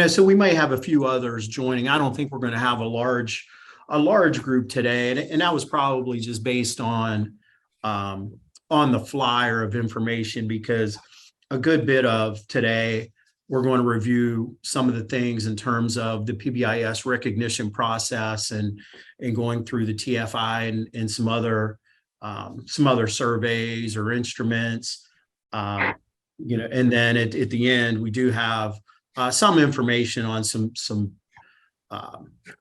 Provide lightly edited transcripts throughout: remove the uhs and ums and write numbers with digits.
So we may have a few others joining. I don't think we're going to have a large group today, and that was probably just based on the flyer of information, because a good bit of today we're going to review some of the things in terms of the PBIS recognition process and going through the TFI and some other surveys or instruments. And then at the end we do have some information on some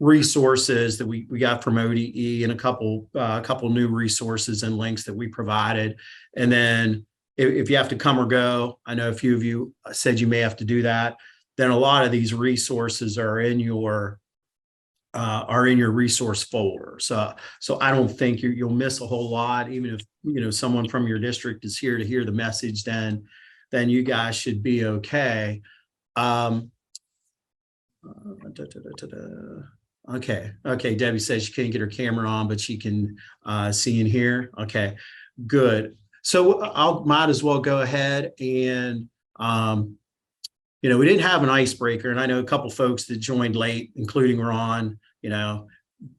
resources that we got from ODE, and a couple new resources and links that we provided. And then if you have to come or go, I know a few of you said you may have to do that, then a lot of these resources are in your resource folder. So I don't think you'll miss a whole lot. Even if someone from your district is here to hear the message, then you guys should be okay. Okay. Debbie says she can't get her camera on, but she can see and hear. Okay, good. So might as well go ahead and we didn't have an icebreaker, and I know a couple folks that joined late, including Ron,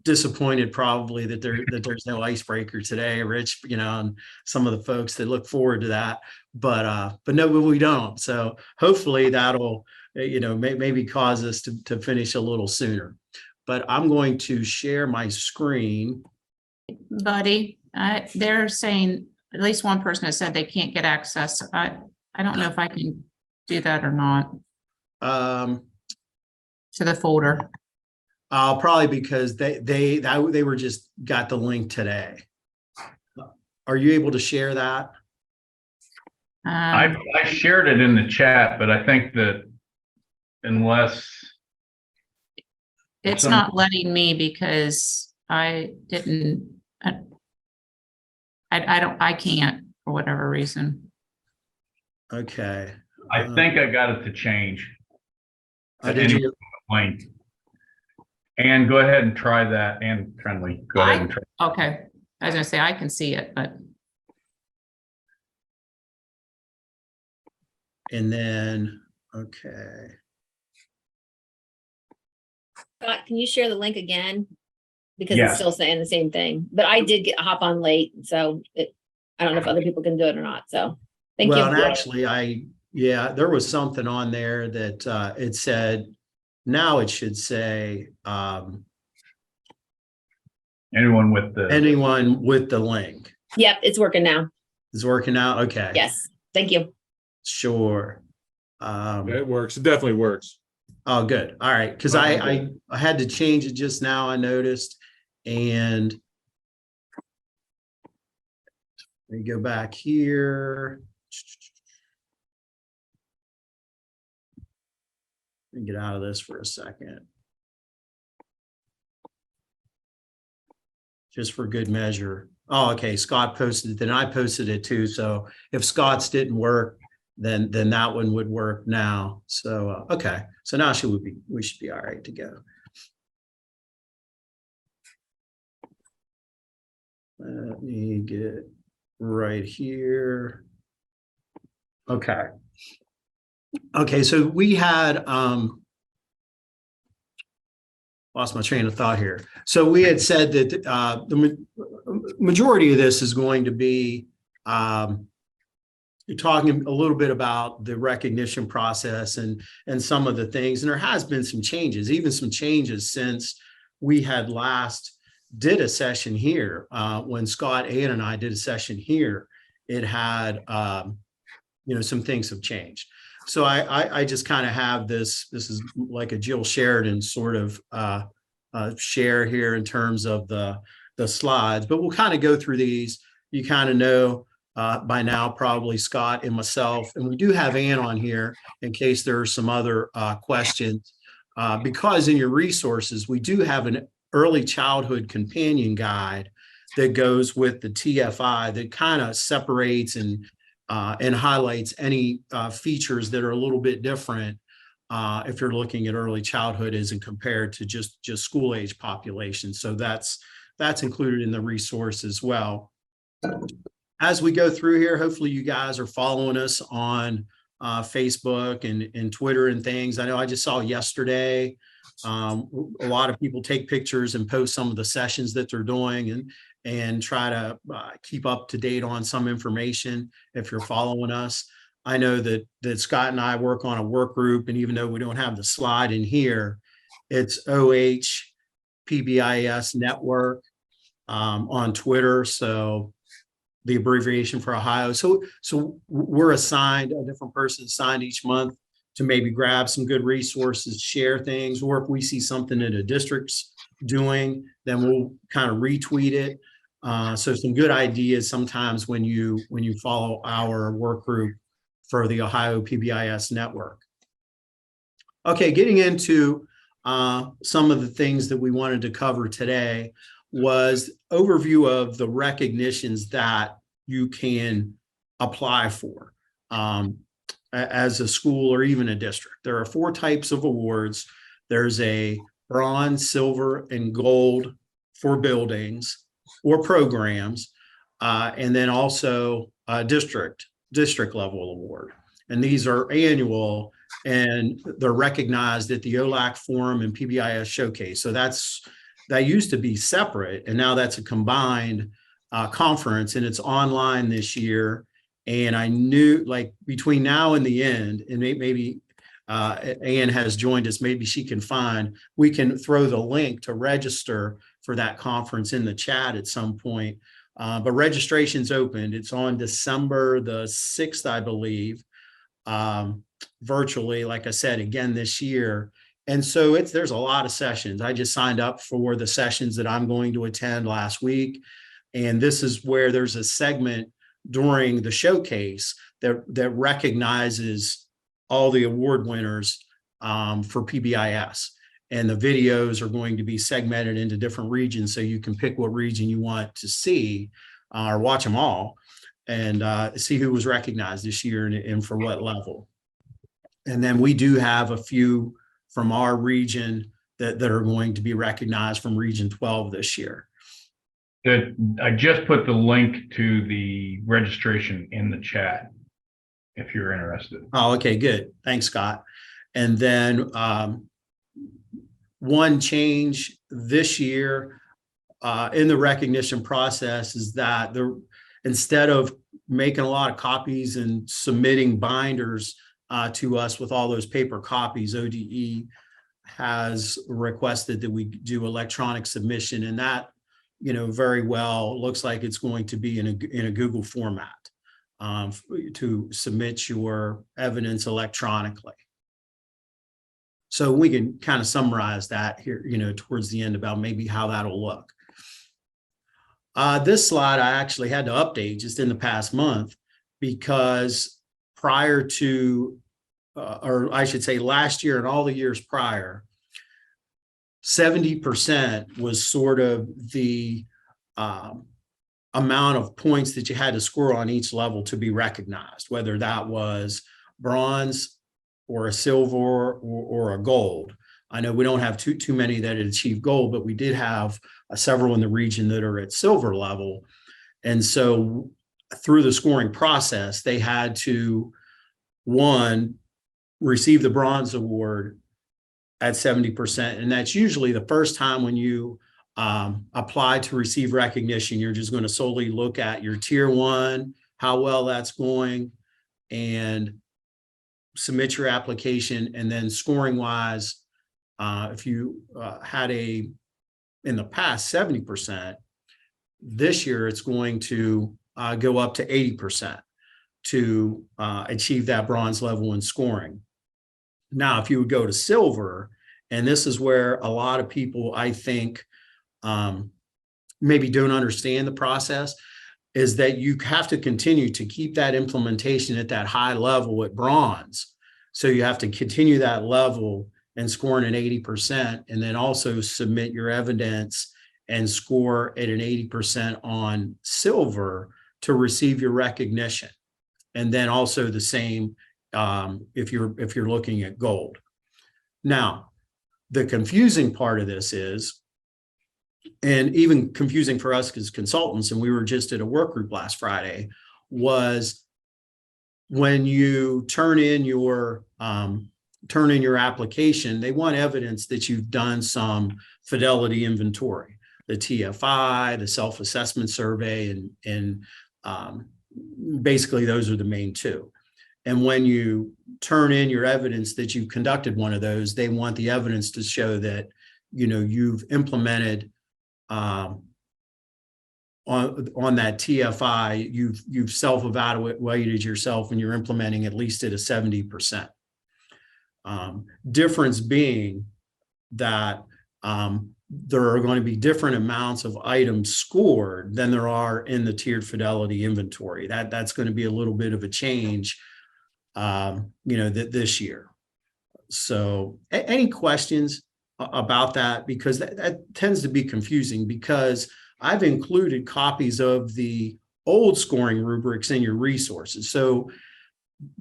disappointed probably that there's no icebreaker today, Rich, and some of the folks that look forward to that, but no, we don't. So hopefully that'll maybe cause us to finish a little sooner. But I'm going to share my screen. Buddy, they're saying, at least one person has said they can't get access. I don't know if I can do that or not. To the folder. Probably because they were just got the link today. Are you able to share that? I shared it in the chat, but I think that unless it's not letting me, because I can't for whatever reason. Okay. I think I got it to change. Did you? Link. And go ahead and try that. And Friendly, go ahead and try. Okay, I was gonna say I can see it, but. And then, okay. Scott, can you share the link again? Because Yes. It's still saying the same thing, but I did hop on late, so I don't know if other people can do it or not. So thank you. Well, and actually, there was something on there that it said. Now it should say anyone with the link. Yep, it's working now. Is working out. Okay. Yes, thank you. Sure. It works. It definitely works. Oh, good. All right. Because I had to change it just now, I noticed. And let me go back here. Let me get out of this for a second. Just for good measure. Oh, okay. Scott posted it, then I posted it too. So if Scott's didn't work, then that one would work now. So okay. So now we should be all right to go. Let me get right here. Okay. Okay, so we had lost my train of thought here. So we had said that the majority of this is going to be you're talking a little bit about the recognition process and some of the things, and there has been some changes, even some changes since we had last did a session here. When Scott, Ann, and I did a session here, it had some things have changed. So I just kind of have this is like a Jill Sheridan sort of share here in terms of the slides, but we'll kind of go through these. You kind of know by now, probably Scott and myself, and we do have Ann on here in case there are some other questions, because in your resources, we do have an early childhood companion guide that goes with the TFI that kind of separates and highlights any features that are a little bit different if you're looking at early childhood as compared to just school age population. So that's included in the resource as well. As we go through here, hopefully you guys are following us on Facebook and Twitter and things. I know I just saw yesterday, a lot of people take pictures and post some of the sessions that they're doing and try to keep up to date on some information if you're following us. I know that Scott and I work on a work group, and even though we don't have the slide in here, it's OH PBIS Network on Twitter. So the abbreviation for Ohio. So we're assigned, a different person assigned each month to maybe grab some good resources, share things, or if we see something that a district's doing, then we'll kind of retweet it. So some good ideas sometimes when you follow our work group for the Ohio PBIS network. Okay, getting into some of the things that we wanted to cover today was overview of the recognitions that you can apply for as a school or even a district. There are 4 types of awards. There's a bronze, silver, and gold for buildings or programs, and then also a district level award. And these are annual, and they're recognized at the OLAC Forum and PBIS Showcase. So that used to be separate, and now that's a combined conference, and it's online this year. And I knew, like, between now and the end, and maybe Ann has joined us, maybe she can we can throw the link to register for that conference in the chat at some point. But registration's opened. It's on December the 6th, I believe, virtually, like I said, again this year. And so there's a lot of sessions. I just signed up for the sessions that I'm going to attend last week. And this is where there's a segment during the showcase that recognizes all the award winners for PBIS. And the videos are going to be segmented into different regions, so you can pick what region you want to see or watch them all and see who was recognized this year and for what level. And then we do have a few from our region that are going to be recognized from Region 12 this year. I just put the link to the registration in the chat if you're interested. Oh, okay, good. Thanks, Scott. And then one change this year in the recognition process is that instead of making a lot of copies and submitting binders to us with all those paper copies, ODE has requested that we do electronic submission, and that, very well looks like it's going to be in a Google format to submit your evidence electronically. So we can kind of summarize that here, towards the end about maybe how that'll look. This slide I actually had to update just in the past month because prior to, or I should say last year and all the years prior, 70% was sort of the amount of points that you had to score on each level to be recognized, whether that was bronze or a silver or a gold. I know we don't have too many that had achieved gold, but we did have several in the region that are at silver level. And so through the scoring process, they had to, one, receive the bronze award at 70%. And that's usually the first time when you apply to receive recognition. You're just going to solely look at your tier 1, how well that's going, and submit your application. And then scoring wise, if you had in the past 70%, this year it's going to go up to 80% to achieve that bronze level in scoring. Now, if you would go to silver, and this is where a lot of people, I think, maybe don't understand the process, is that you have to continue to keep that implementation at that high level at bronze. So you have to continue that level and scoring an 80%, and then also submit your evidence and score at an 80% on silver to receive your recognition. And then also the same if you're looking at gold. Now, the confusing part of this is, and even confusing for us as consultants, and we were just at a work group last Friday, was when you turn in your application, they want evidence that you've done some fidelity inventory, the TFI, the self-assessment survey, and basically those are the main two. And when you turn in your evidence that you conducted one of those, they want the evidence to show that, you know, you've implemented on that TFI, you've self-evaluated yourself and you're implementing at least at a 70%. Difference being that there are going to be different amounts of items scored than there are in the tiered fidelity inventory. That's going to be a little bit of a change, you know, this year. So any questions about that? Because that tends to be confusing, because I've included copies of the old scoring rubrics in your resources. So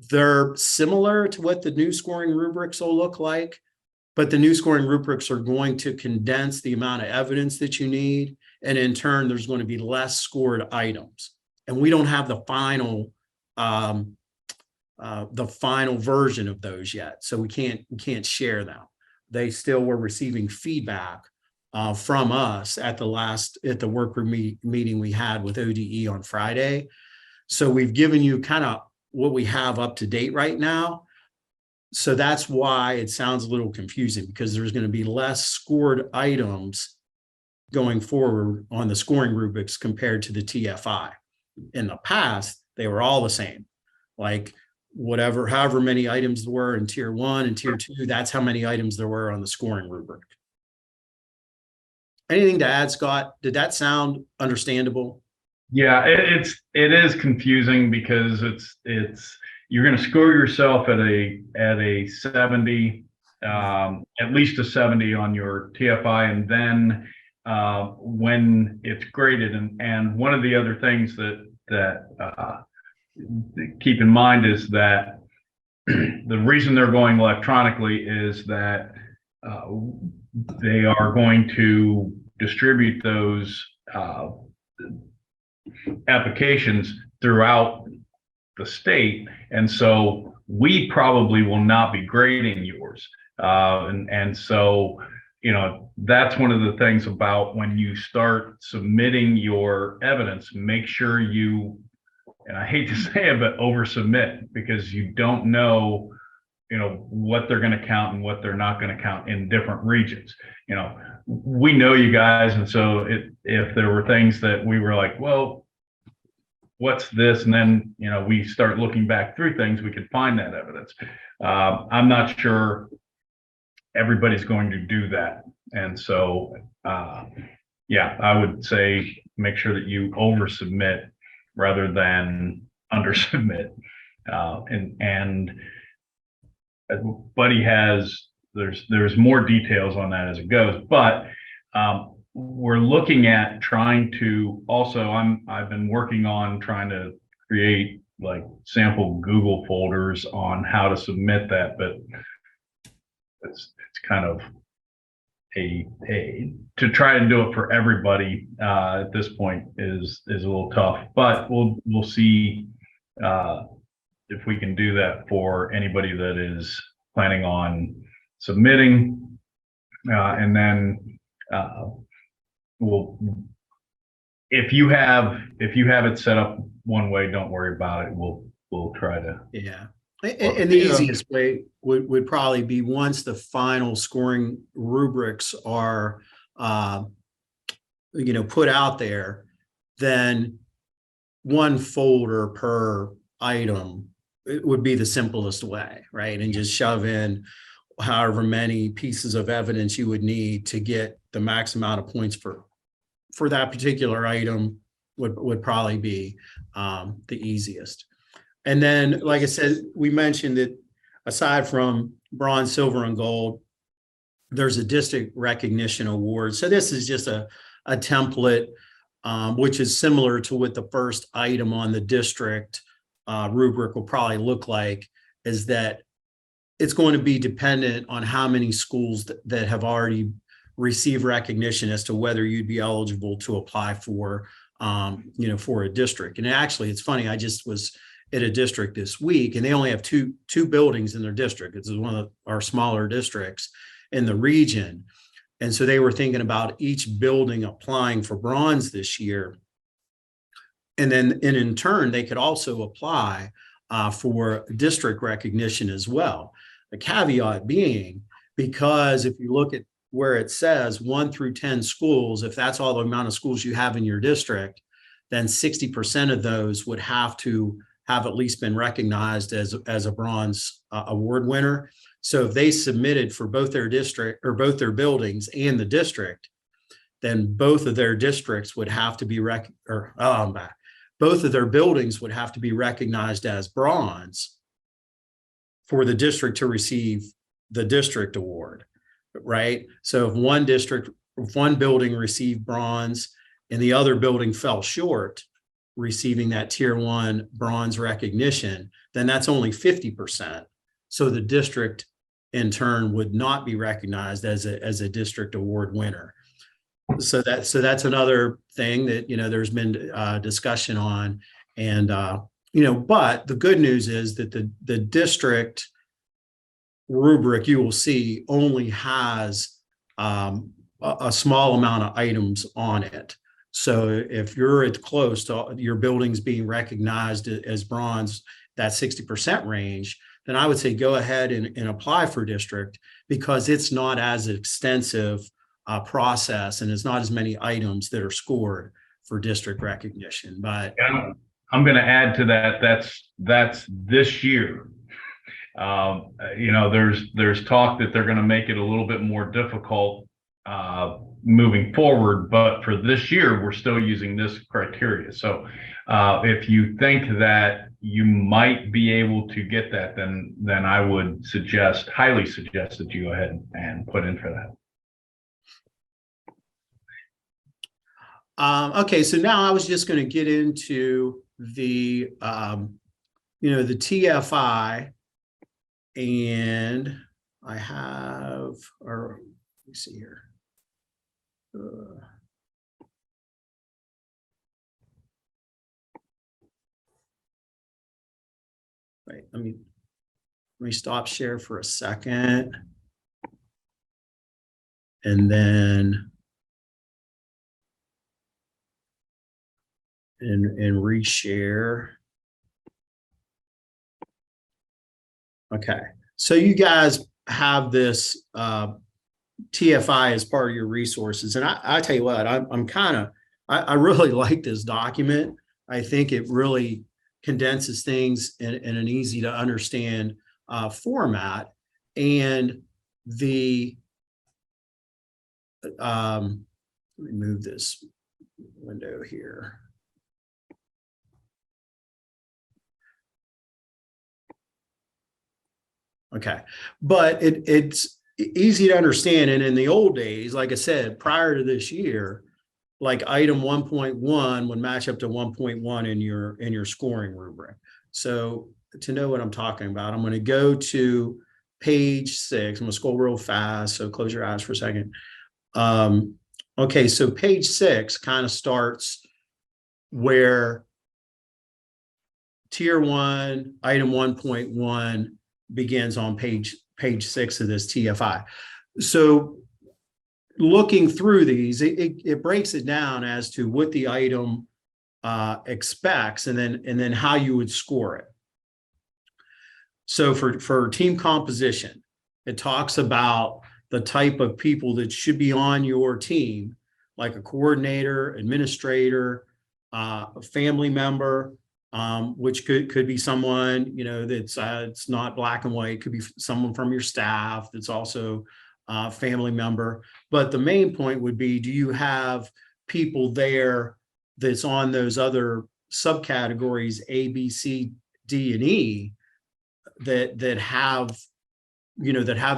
they're similar to what the new scoring rubrics will look like, but the new scoring rubrics are going to condense the amount of evidence that you need. And in turn, there's going to be less scored items. And we don't have the final version of those yet. So we can't share them. They still were receiving feedback from us at the workgroup meeting we had with ODE on Friday. So we've given you kind of what we have up to date right now. So that's why it sounds a little confusing, because there's going to be less scored items going forward on the scoring rubrics compared to the TFI. In the past, they were all the same, like however many items there were in tier 1 and tier 2, that's how many items there were on the scoring rubric. Anything to add, Scott? Did that sound understandable? Yeah, it is confusing, because it's you're going to score yourself at a 70, at least a 70 on your TFI, and then when it's graded, and one of the other things that keep in mind is that the reason they're going electronically is that they are going to distribute those applications throughout the state, and so we probably will not be grading yours, and so, you know, that's one of the things about when you start submitting your evidence, make sure you, and I hate to say it, but oversubmit, because you don't know, you know, what they're going to count and what they're not going to count in different regions. You know, we know you guys, and so if there were things that we were like, well, what's this? And then, you know, we start looking back through things, we could find that evidence. I'm not sure everybody's going to do that. And so, yeah, I would say make sure that you oversubmit rather than undersubmit. And Buddy has, there's more details on that as it goes, but we're looking at trying to also, I've been working on trying to create like sample Google folders on how to submit that, but it's kind of to try and do it for everybody at this point is a little tough, but we'll see if we can do that for anybody that is planning on submitting, and then if you have it set up one way, don't worry about it. We'll try to. Yeah. And the easiest way would probably be, once the final scoring rubrics are, you know, put out there, then one folder per item, it would be the simplest way, right? And just shove in however many pieces of evidence you would need to get the max amount of points for that particular item would probably be the easiest. And then, like I said, we mentioned that aside from bronze, silver, and gold, there's a district recognition award. So this is just a template, which is similar to what the first item on the district rubric will probably look like, is that it's going to be dependent on how many schools that have already received recognition as to whether you'd be eligible to apply for, you know, for a district. And actually, it's funny, I just was at a district this week, and they only have two buildings in their district. It's one of our smaller districts in the region. And so they were thinking about each building applying for bronze this year. And then in turn, they could also apply for district recognition as well. The caveat being, because if you look at where it says 1 through 10 schools, if that's all the amount of schools you have in your district, then 60% of those would have to have at least been recognized as a bronze award winner. So if they submitted for both their district or both their buildings and the district, then both of their districts would have to be both of their buildings would have to be recognized as bronze for the district to receive the district award, right? So if one building received bronze and the other building fell short receiving that tier 1 bronze recognition, then that's only 50%. So the district in turn would not be recognized as a district award winner. So that's another thing that, there's been discussion on. And, but the good news is that the district rubric, you will see, only has a small amount of items on it. So if you're at close to your buildings being recognized as bronze, that 60% range, then I would say go ahead and apply for district, because it's not as extensive process and it's not as many items that are scored for district recognition. But I'm going to add to that. That's this year. There's talk that they're going to make it a little bit more difficult moving forward, but for this year, we're still using this criteria. So if you think that you might be able to get that, then I would highly suggest that you go ahead and put in for that. Okay, so now I was just going to get into the, the TFI, and I have, or let me see here. Right, let me stop share for a second, and then and reshare. Okay, so you guys have this TFI as part of your resources, and I tell you what, I really like this document. I think it really condenses things in an easy to understand format, and the let me move this window here. Okay, but it's easy to understand. And in the old days, like I said, prior to this year, like item 1.1 would match up to 1.1 in your scoring rubric. So to know what I'm talking about, I'm going to go to page 6. I'm going to scroll real fast, so close your eyes for a second. Okay, so page 6 kind of starts where tier 1, item 1.1 begins on page 6 of this TFI. So looking through these, it breaks it down as to what the item expects, and then how you would score it. So for team composition, it talks about the type of people that should be on your team, like a coordinator, administrator, a family member, which could be someone, that's it's not black and white. It could be someone from your staff that's also a family member. But the main point would be, do you have people there that's on those other subcategories A, B, C, D, and E that have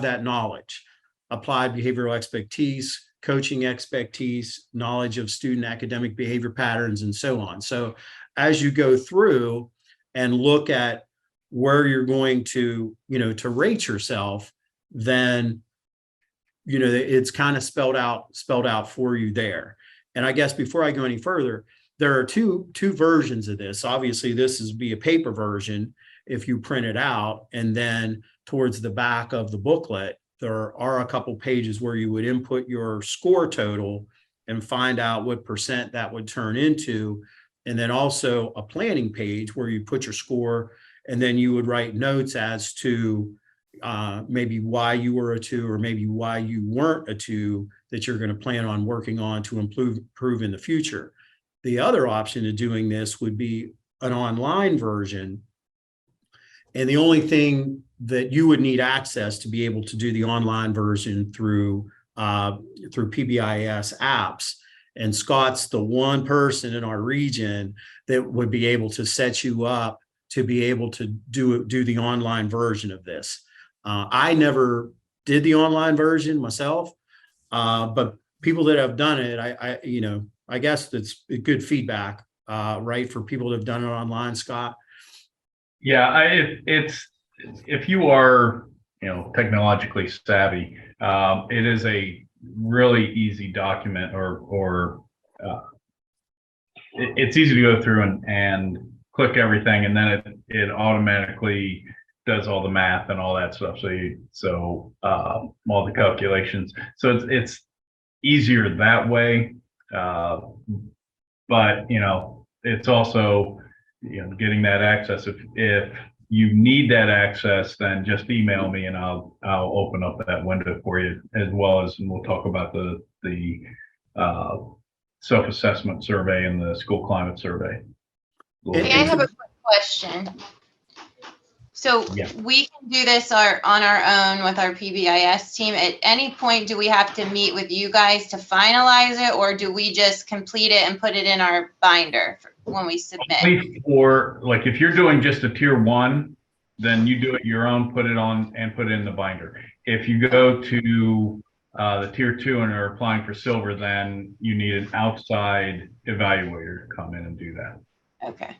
that knowledge, applied behavioral expertise, coaching expertise, knowledge of student academic behavior patterns, and so on. So as you go through and look at where you're going to, to rate yourself, then, it's kind of spelled out for you there. And I guess before I go any further, there are two versions of this. Obviously, this is be a paper version if you print it out, and then towards the back of the booklet, there are a couple pages where you would input your score total and find out what percent that would turn into. And then also a planning page where you put your score, and then you would write notes as to maybe why you were a 2 or maybe why you weren't a 2 that you're going to plan on working on to improve in the future. The other option of doing this would be an online version. And the only thing that you would need access to be able to do the online version through PBIS apps. And Scott's the one person in our region that would be able to set you up to be able to do the online version of this. I never did the online version myself, but people that have done it, I guess that's good feedback, right? For people that have done it online, Scott. Yeah, it's if you are, technologically savvy, it is a really easy document, or it's easy to go through and click everything, and then it automatically does all the math and all that stuff. So all the calculations. So it's easier that way. But it's also getting that access. If you need that access, then just email me and I'll open up that window for you, as well as, and we'll talk about the self-assessment survey and the school climate survey. I have a quick question. So Yeah. we can do this on our own with our PBIS team. At any point, do we have to meet with you guys to finalize it, or do we just complete it and put it in our binder when we submit? Or like if you're doing just a tier 1, then you do it your own, put it on and put it in the binder. If you go to the tier 2 and are applying for silver, then you need an outside evaluator to come in and do that. Okay.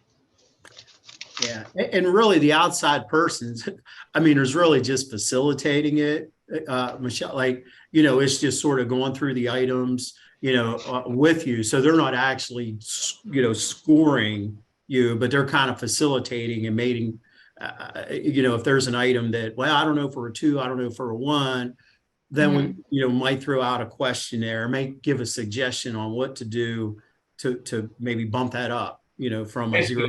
Yeah, and really the outside persons, there's really just facilitating it, Michelle, it's just sort of going through the items, with you. So they're not actually, scoring you, but they're kind of facilitating and making, if there's an item that, well, I don't know for a 2, I don't know for a 1, then we, might throw out a questionnaire, might give a suggestion on what to do to maybe bump that up, from a 0.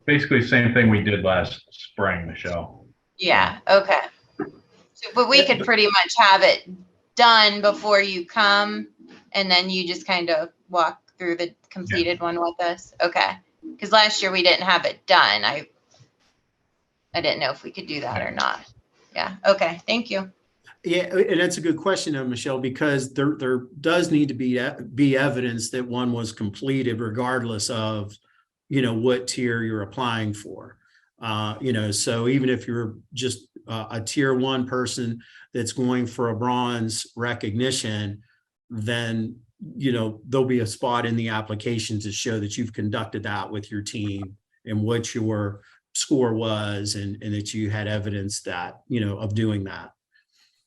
Basically the same thing we did last spring, Michelle. Yeah. Okay. So, but we could pretty much have it done before you come, and then you just kind of walk through the completed one with us. Okay. Because last year we didn't have it done. I didn't know if we could do that or not. Yeah. Okay. Thank you. Yeah, and that's a good question, though, Michelle, because there does need to be evidence that one was completed, regardless of what tier you're applying for. So even if you're just a tier 1 person that's going for a bronze recognition, then there'll be a spot in the application to show that you've conducted that with your team and what your score was, and that you had evidence that of doing that.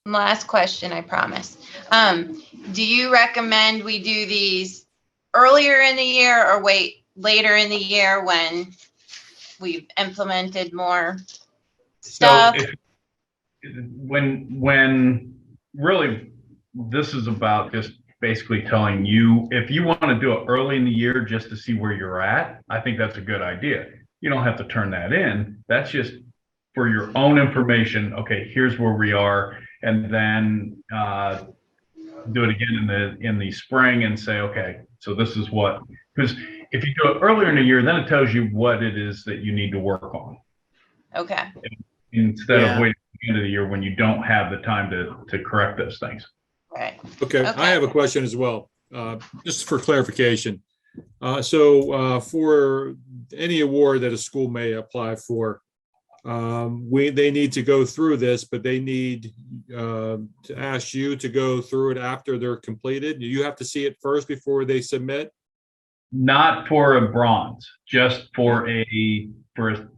Last question, I promise. Do you recommend we do these earlier in the year, or wait later in the year when we've implemented more stuff? So when really this is about just basically telling you, if you want to do it early in the year just to see where you're at, I think that's a good idea. You don't have to turn that in. That's just for your own information. Okay, here's where we are. And then do it again in the spring and say, okay, so this is what, because if you do it earlier in the year, then it tells you what it is that you need to work on. Okay. Instead of waiting at the end of the year when you don't have the time to correct those things. Right. Okay, I have a question as well, just for clarification. So for any award that a school may apply for, they need to go through this, but they need to ask you to go through it after they're completed. Do you have to see it first before they submit? Not for a bronze, just for a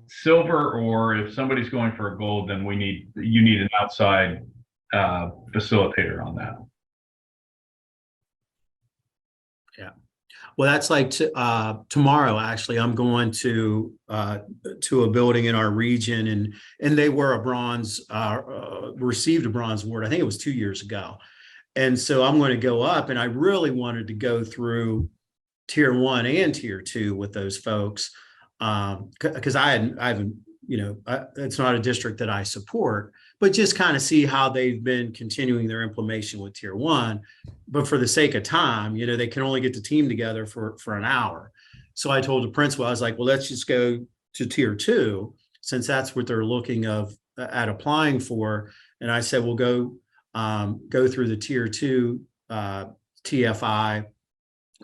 silver, or if somebody's going for a gold, then you need an outside facilitator on that. Well, that's like tomorrow, actually, I'm going to a building in our region, and they were a bronze, received a bronze award. I think it was 2 years ago. And so I'm going to go up, and I really wanted to go through tier 1 and tier 2 with those folks. Because I haven't, it's not a district that I support, but just kind of see how they've been continuing their implementation with tier 1. But for the sake of time, they can only get the team together for an hour. So I told the principal, I was like, well, let's just go to tier 2, since that's what they're looking at applying for. And I said, we'll go through the tier 2 TFI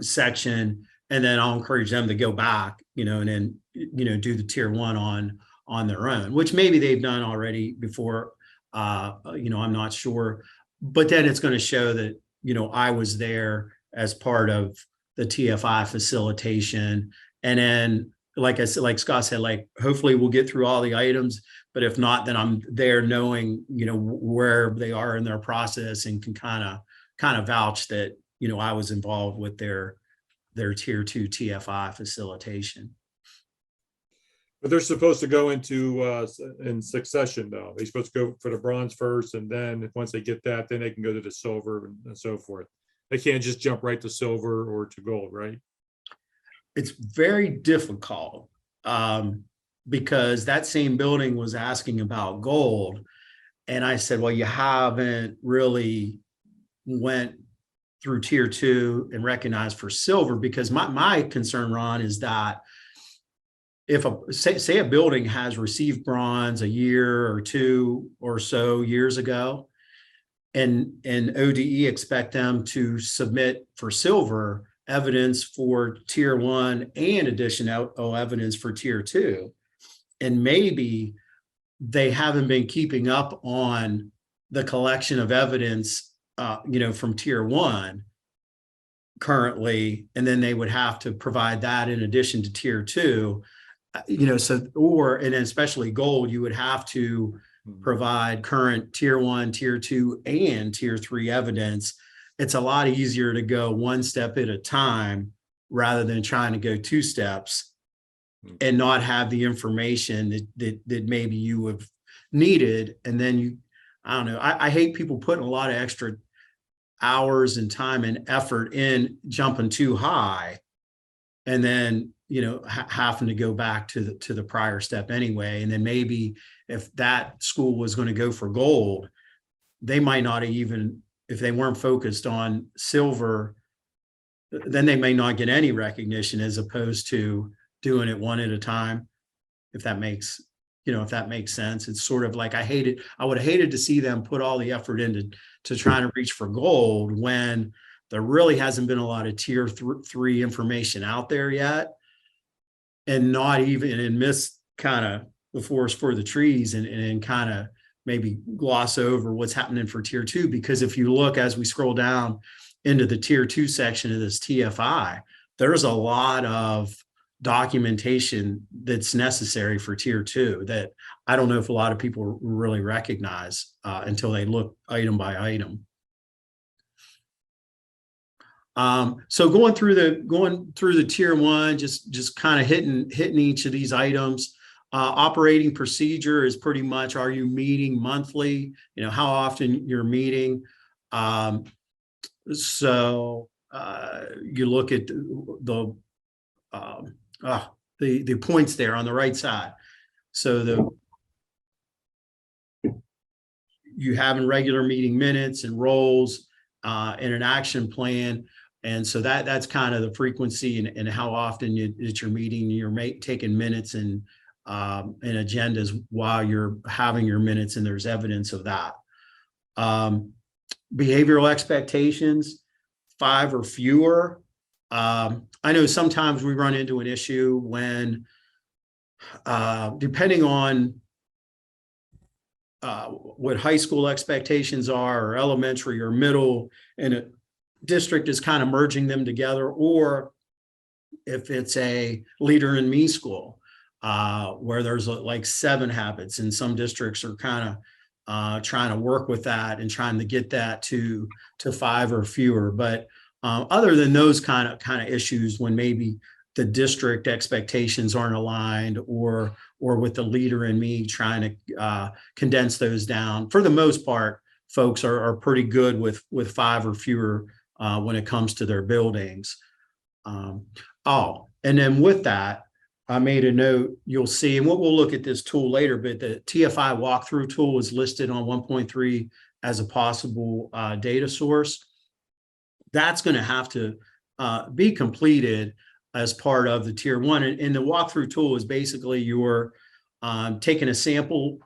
section, and then I'll encourage them to go back, and then, do the tier 1 on their own, which maybe they've done already before. I'm not sure, but then it's going to show that, I was there as part of the TFI facilitation. And then, like I said, like Scott said, like, hopefully we'll get through all the items, but if not, then I'm there knowing, where they are in their process, and can kind of vouch that, I was involved with their tier 2 TFI facilitation. But they're supposed to go into in succession, though. They're supposed to go for the bronze first, and then once they get that, then they can go to the silver and so forth. They can't just jump right to silver or to gold, right? It's very difficult because that same building was asking about gold. And I said, well, you haven't really went through tier 2 and recognized for silver, because my concern, Ron, is that if say a building has received bronze a year or 2 or so years ago, and ODE expect them to submit for silver evidence for tier 1 and additional evidence for tier 2, and maybe they haven't been keeping up on the collection of evidence, from tier 1 currently, and then they would have to provide that in addition to tier 2. And then especially gold, you would have to provide current tier 1, tier 2, and tier 3 evidence. It's a lot easier to go one step at a time rather than trying to go 2 steps and not have the information that maybe you have needed. And then I don't know, I hate people putting a lot of extra hours and time and effort in jumping too high, and then having to go back to the prior step anyway. And then maybe if that school was going to go for gold, they might not even, if they weren't focused on silver, then they may not get any recognition, as opposed to doing it one at a time. If that makes sense. It's sort of like, I would have hated to see them put all the effort into trying to reach for gold when there really hasn't been a lot of tier 3 information out there yet, and not even, and miss kind of the forest for the trees, and kind of maybe gloss over what's happening for tier 2. Because if you look, as we scroll down into the tier 2 section of this TFI, there's a lot of documentation that's necessary for tier 2 that I don't know if a lot of people really recognize until they look item by item. So going through the tier 1, just kind of hitting each of these items. Operating procedure is pretty much, are you meeting monthly? How often you're meeting. So you look at the points there on the right side. So you having regular meeting minutes and roles and an action plan. And so that's kind of the frequency and how often that you're meeting, you're taking minutes and agendas while you're having your minutes, and there's evidence of that. Behavioral expectations, 5 or fewer. I know sometimes we run into an issue when, depending on what high school expectations are, or elementary or middle, and a district is kind of merging them together, or if it's a leader in me school, where there's like 7 habits, and some districts are kind of trying to work with that and trying to get that to 5 or fewer. But other than those kind of issues when maybe the district expectations aren't aligned, or with the leader and me trying to condense those down. For the most part, folks are pretty good with 5 or fewer when it comes to their buildings. And then with that, I made a note, you'll see, and we'll look at this tool later, but the TFI walkthrough tool is listed on 1.3 as a possible data source. That's going to have to be completed as part of the tier 1. And the walkthrough tool is basically you're taking a sample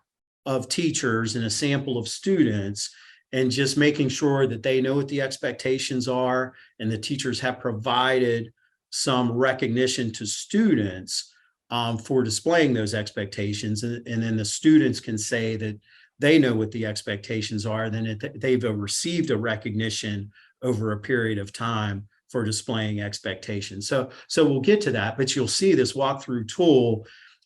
of teachers and a sample of students and just making sure that they know what the expectations are, and the teachers have provided some recognition to students for displaying those expectations. And then the students can say that they know what the expectations are, then they've received a recognition over a period of time for displaying expectations. So we'll get to that, but you'll see this walkthrough tool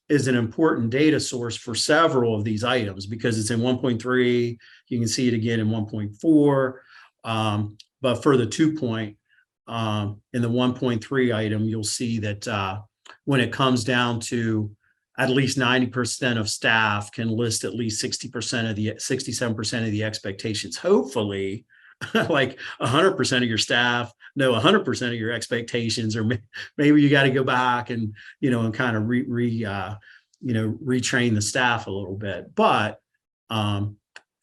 is an important data source for several of these items because it's in 1.3. You can see it again in 1.4, but for the 2 point, in the 1.3 item, you'll see that when it comes down to at least 90% of staff can list at least 67% of the expectations. Hopefully, like 100% of your staff know 100% of your expectations, or maybe you got to go back and, and kind of retrain the staff a little bit. But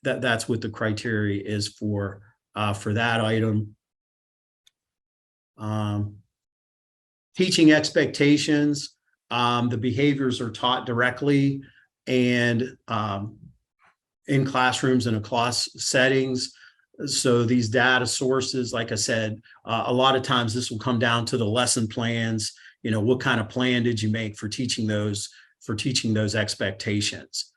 that's what the criteria is for that item. Teaching expectations, the behaviors are taught directly and in classrooms and across settings. So these data sources, like I said, a lot of times this will come down to the lesson plans. What kind of plan did you make for teaching those expectations?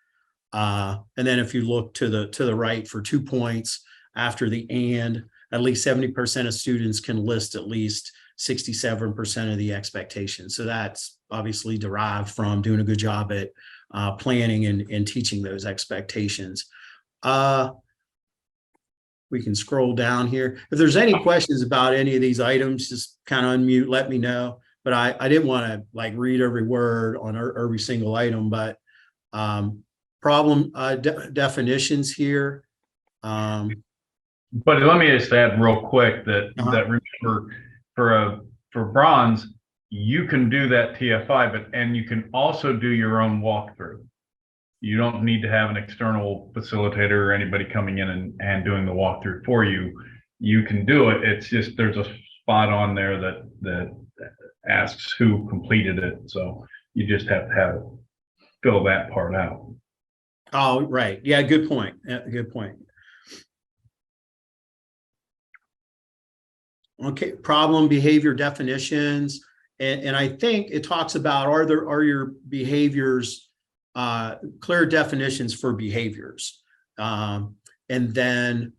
And then if you look to the right for 2 points after the and, at least 70% of students can list at least 67% of the expectations. So that's obviously derived from doing a good job at planning and teaching those expectations. We can scroll down here. If there's any questions about any of these items, just kind of unmute, let me know. But I didn't want to read every word on every single item, but problem definitions here. But let me just add real quick that remember for bronze, you can do that TFI, and you can also do your own walkthrough. You don't need to have an external facilitator or anybody coming in and doing the walkthrough for you. You can do it. It's just there's a spot on there that asks who completed it. So you just have to fill that part out. Oh, right. Yeah, good point. Good point. Okay, problem behavior definitions. And I think it talks about, are your behaviors clear definitions for behaviors? And then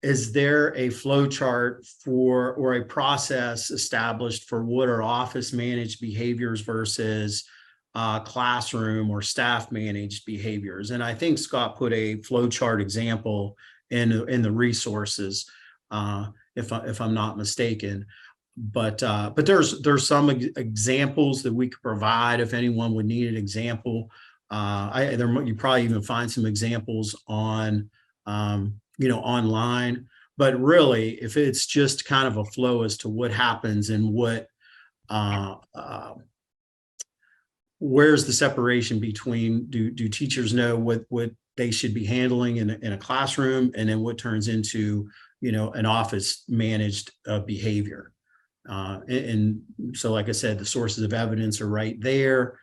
is there a flow chart or a process established for what are office managed behaviors versus classroom or staff managed behaviors? And I think Scott put a flow chart example in the resources, if I'm not mistaken. But there's some examples that we could provide if anyone would need an example. You probably even find some examples on online. But really, if it's just kind of a flow as to what happens and where's the separation between do teachers know what they should be handling in a classroom, and then what turns into an office managed behavior. And so, like I said, the sources of evidence are right there.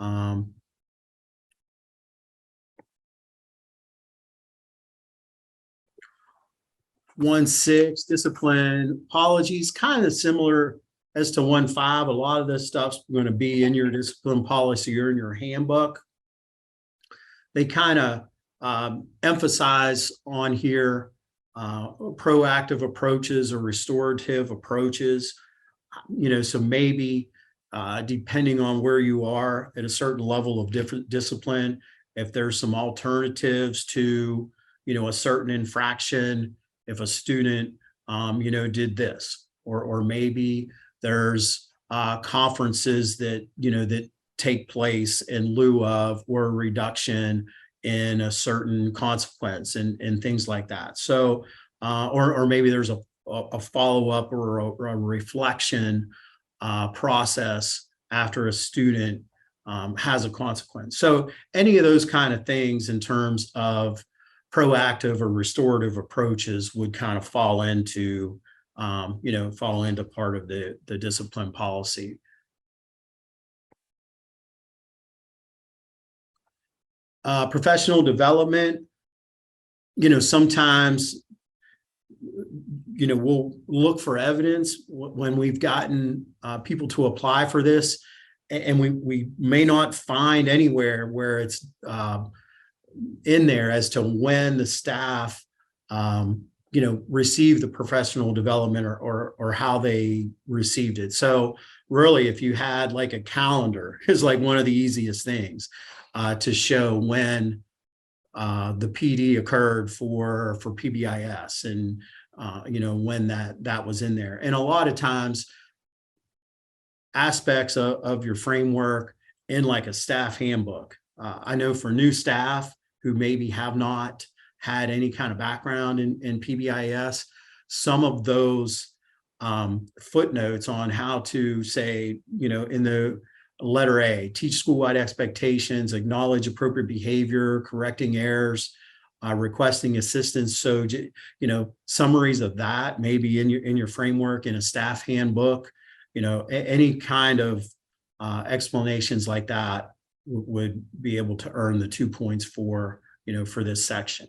1.6 discipline policies, kind of similar as to 1.5. A lot of this stuff's going to be in your discipline policy or in your handbook. They kind of emphasize on here proactive approaches or restorative approaches. So maybe depending on where you are at a certain level of different discipline, if there's some alternatives to a certain infraction, if a student did this, or maybe there's conferences that, that take place in lieu of or a reduction in a certain consequence and things like that. So, or maybe there's a follow-up or a reflection process after a student has a consequence. So any of those kind of things in terms of proactive or restorative approaches would kind of fall into, part of the discipline policy. Professional development, sometimes, we'll look for evidence when we've gotten people to apply for this, and we may not find anywhere where it's in there as to when the staff, received the professional development or how they received it. So really, if you had like a calendar, is like one of the easiest things to show when the PD occurred for PBIS and when that was in there. And a lot of times aspects of your framework in like a staff handbook. I know for new staff who maybe have not had any kind of background in PBIS, some of those footnotes on how to say, in the letter A, teach school-wide expectations, acknowledge appropriate behavior, correcting errors, requesting assistance. So, summaries of that maybe in your framework, in a staff handbook, any kind of explanations like that would be able to earn the 2 points for this section.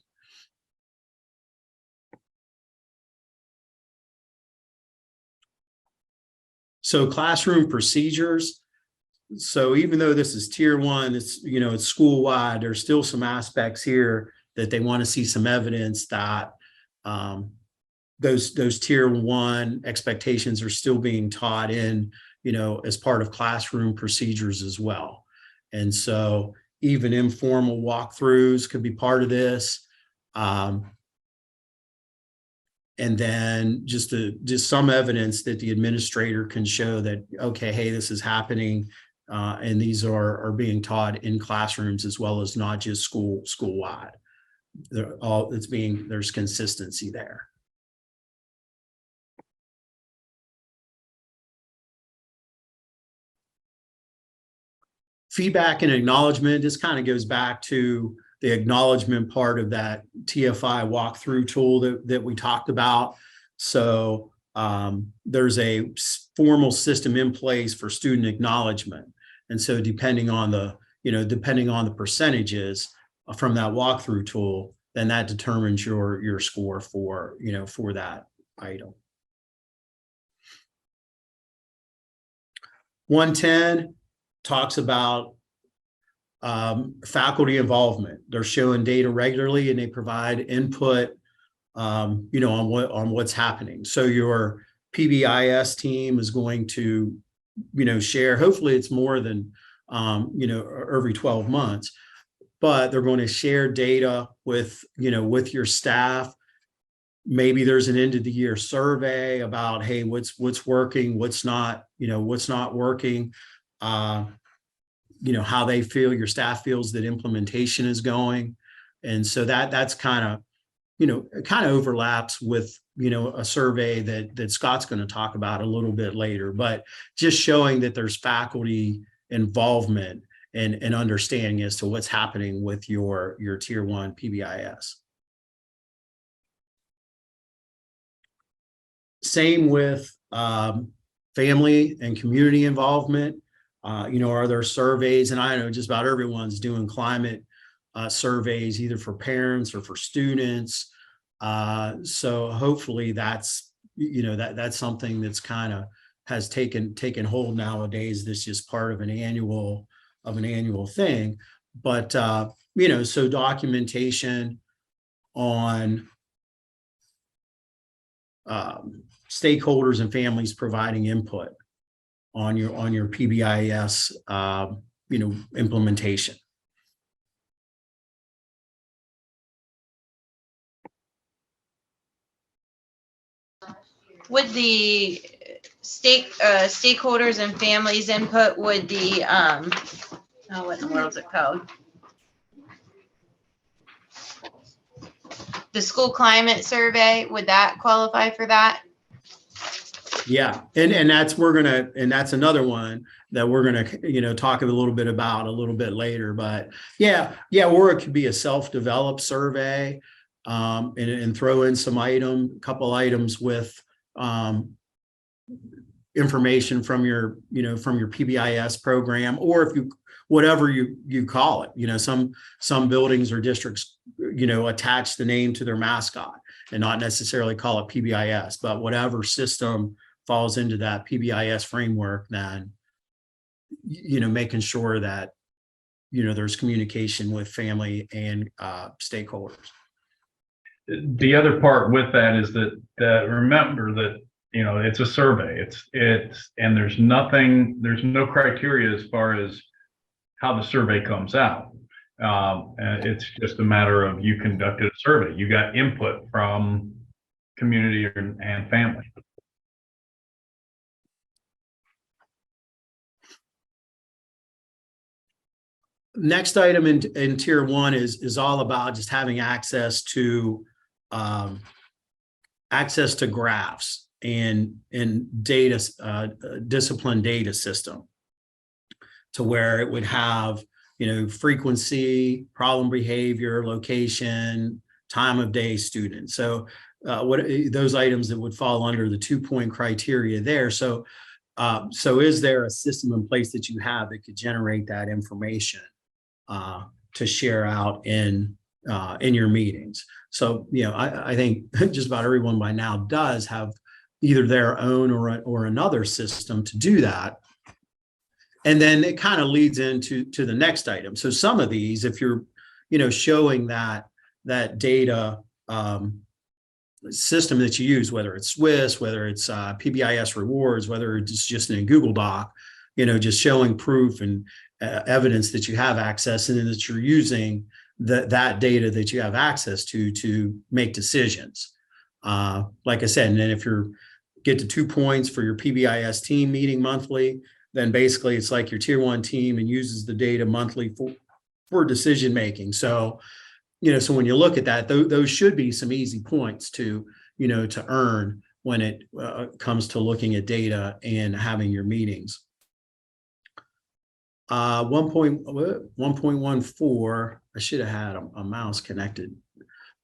So classroom procedures. So even though this is tier 1, it's, it's school-wide, there's still some aspects here that they want to see some evidence that those tier 1 expectations are still being taught in, as part of classroom procedures as well. And so even informal walkthroughs could be part of this. And then just some evidence that the administrator can show that, okay, hey, this is happening, and these are being taught in classrooms as well as not just school-wide. There's consistency there. Feedback and acknowledgement, this kind of goes back to the acknowledgement part of that TFI walkthrough tool that we talked about. So there's a formal system in place for student acknowledgement. And so depending on the percentages from that walkthrough tool, then that determines your score for that item. 110 talks about faculty involvement. They're showing data regularly and they provide input, on what's happening. So your PBIS team is going to, share, hopefully it's more than, every 12 months, but they're going to share data with your staff. Maybe there's an end of the year survey about, hey, what's working, what's not working. How they feel, your staff feels that implementation is going. And so that's kind of overlaps with, a survey that Scott's going to talk about a little bit later, but just showing that there's faculty involvement and understanding as to what's happening with your tier 1 PBIS. Same with family and community involvement. Are there surveys? And I know just about everyone's doing climate surveys, either for parents or for students. So hopefully that's, that's something that's kind of has taken hold nowadays. This is part of an annual thing. But, so documentation on stakeholders and families providing input on your PBIS, implementation. would the stakeholders and families input, would the, oh, what in the world is it called? The school climate survey, would that qualify for that? Yeah, and that's another one that we're gonna, talk a little bit about a little bit later, but yeah, or it could be a self-developed survey, and throw in couple items with, information from your PBIS program, or if whatever you call it, some buildings or districts, attach the name to their mascot and not necessarily call it PBIS, but whatever system falls into that PBIS framework, then, making sure that, there's communication with family and stakeholders. The other part with that is that remember that, it's a survey. And there's no criteria as far as how the survey comes out. And it's just a matter of you conducted a survey. You got input from community and family. Next item in tier 1 is all about just having access to graphs and data, discipline data system, to where it would have, frequency, problem behavior, location, time of day, student. So what those items that would fall under the 2-point criteria there. So is there a system in place that you have that could generate that information to share out in your meetings? So, I think just about everyone by now does have either their own or another system to do that. And then it kind of leads into the next item. So some of these, if you're, showing that data system that you use, whether it's Swiss, whether it's PBIS rewards, whether it's just in a Google Doc, just showing proof and evidence that you have access and that you're using that data that you have access to make decisions. Like I said, and then if you get to 2 points for your PBIS team meeting monthly, then basically it's like your tier 1 team and uses the data monthly for decision making. So, so when you look at that, those should be some easy points to earn when it comes to looking at data and having your meetings. 1.14, I should have had a mouse connected,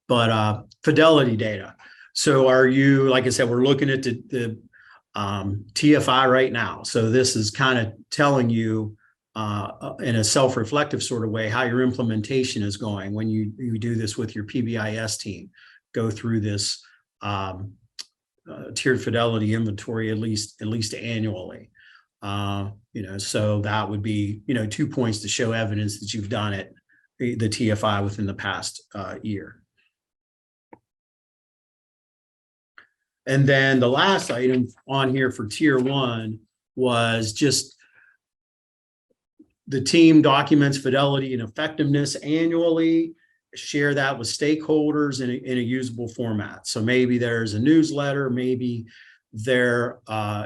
but fidelity data. So are you, like I said, we're looking at the TFI right now. So this is kind of telling you in a self-reflective sort of way how your implementation is going when you do this with your PBIS team. Go through this Tiered-Fidelity Inventory at least annually. So that would be 2 points to show evidence that you've done it, the TFI within the past year. And then the last item on here for tier 1 was just the team documents fidelity and effectiveness annually, share that with stakeholders in a usable format. So maybe there's a newsletter, maybe there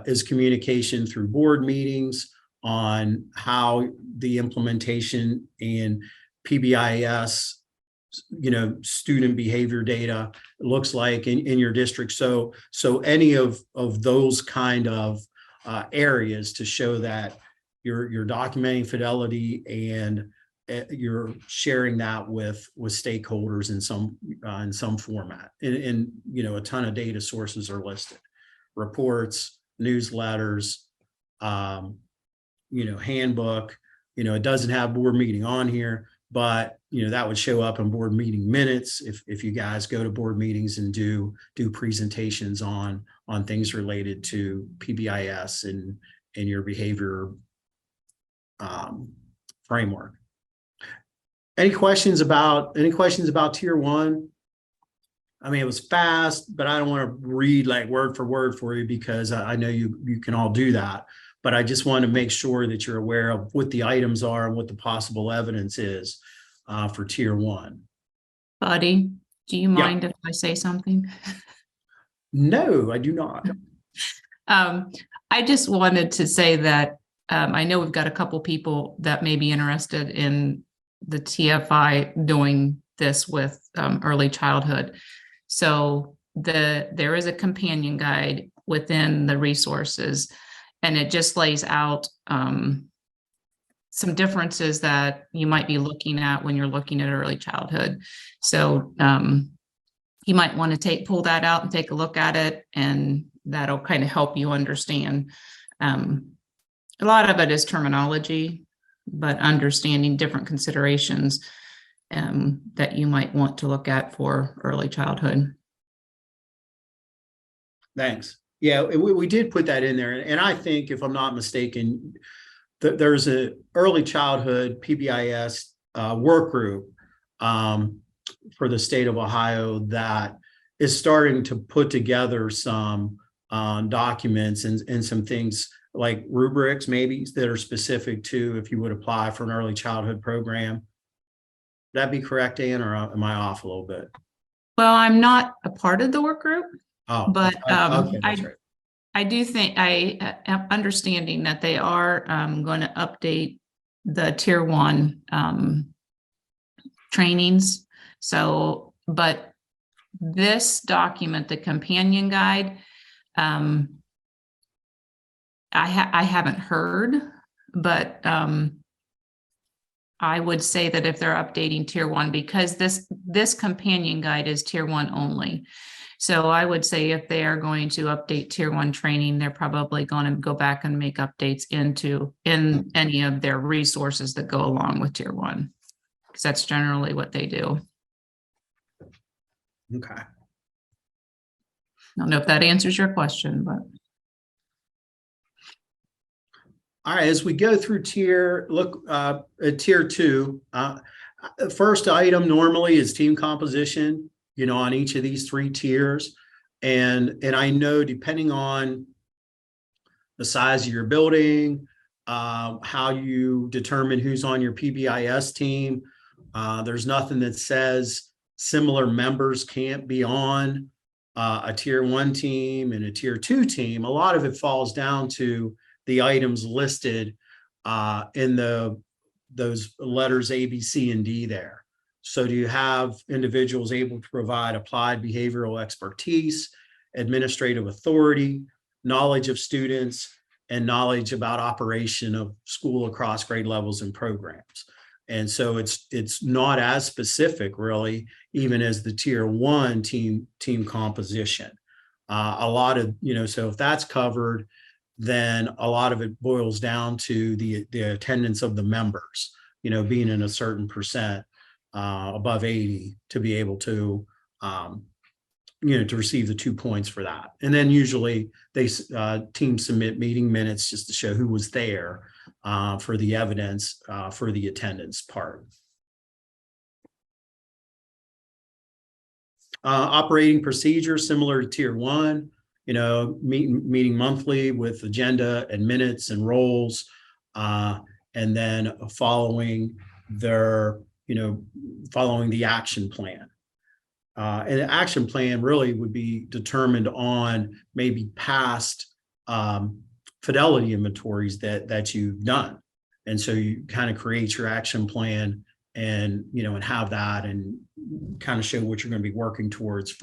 is communication through board meetings on how the implementation and PBIS, student behavior data looks like in your district. So any of those kind of areas to show that you're documenting fidelity and you're sharing that with stakeholders in some format. And a ton of data sources are listed: reports, newsletters, handbook. It doesn't have board meeting on here, but that would show up in board meeting minutes if you guys go to board meetings and do presentations on things related to PBIS and your behavior framework. Any questions about tier 1? I mean, it was fast, but I don't want to read like word for word for you because I know you can all do that. But I just want to make sure that you're aware of what the items are and what the possible evidence is for tier 1. Buddy, do you mind if I say something? No, I do not. I just wanted to say that I know we've got a couple people that may be interested in the TFI doing this with early childhood. So there is a companion guide within the resources, and it just lays out some differences that you might be looking at when you're looking at early childhood. So you might want to pull that out and take a look at it, and that'll kind of help you understand. A lot of it is terminology, but understanding different considerations that you might want to look at for early childhood. Thanks. Yeah, we did put that in there. And I think, if I'm not mistaken, there's a early childhood PBIS work group for the state of Ohio that is starting to put together some documents and some things like rubrics maybe that are specific to if you would apply for an early childhood program. Would that be correct, Ann, or am I off a little bit? Well, I'm not a part of the work group, Oh, but okay, that's right. I do think I am understanding that they are going to update the Tier 1 trainings. So, but this document, the companion guide, I haven't heard, but I would say that if they're updating Tier 1, because this companion guide is Tier 1 only. So I would say if they are going to update Tier 1 training, they're probably going to go back and make updates in any of their resources that go along with Tier 1, because that's generally what they do. Okay. I don't know if that answers your question, but. All right, as we go through Tier 2, first item normally is team composition, on each of these 3 tiers. And I know, depending on the size of your building, how you determine who's on your PBIS team, there's nothing that says similar members can't be on a Tier 1 team and a Tier 2 team. A lot of it falls down to the items listed in those letters A, B, C, and D there. So do you have individuals able to provide applied behavioral expertise, administrative authority, knowledge of students, and knowledge about operation of school across grade levels and programs? And so it's not as specific, really, even as the Tier 1 team composition. A lot of, so if that's covered, then a lot of it boils down to the attendance of the members, being in a certain percent above 80 to be able to, to receive the 2 points for that. And then usually teams submit meeting minutes just to show who was there for the evidence for the attendance part. Operating procedure, similar to Tier 1. Meeting monthly with agenda and minutes and roles, and then following the action plan. And the action plan really would be determined on maybe past fidelity inventories that you've done. And so you kind of create your action plan and have that and kind of show what you're going to be working towards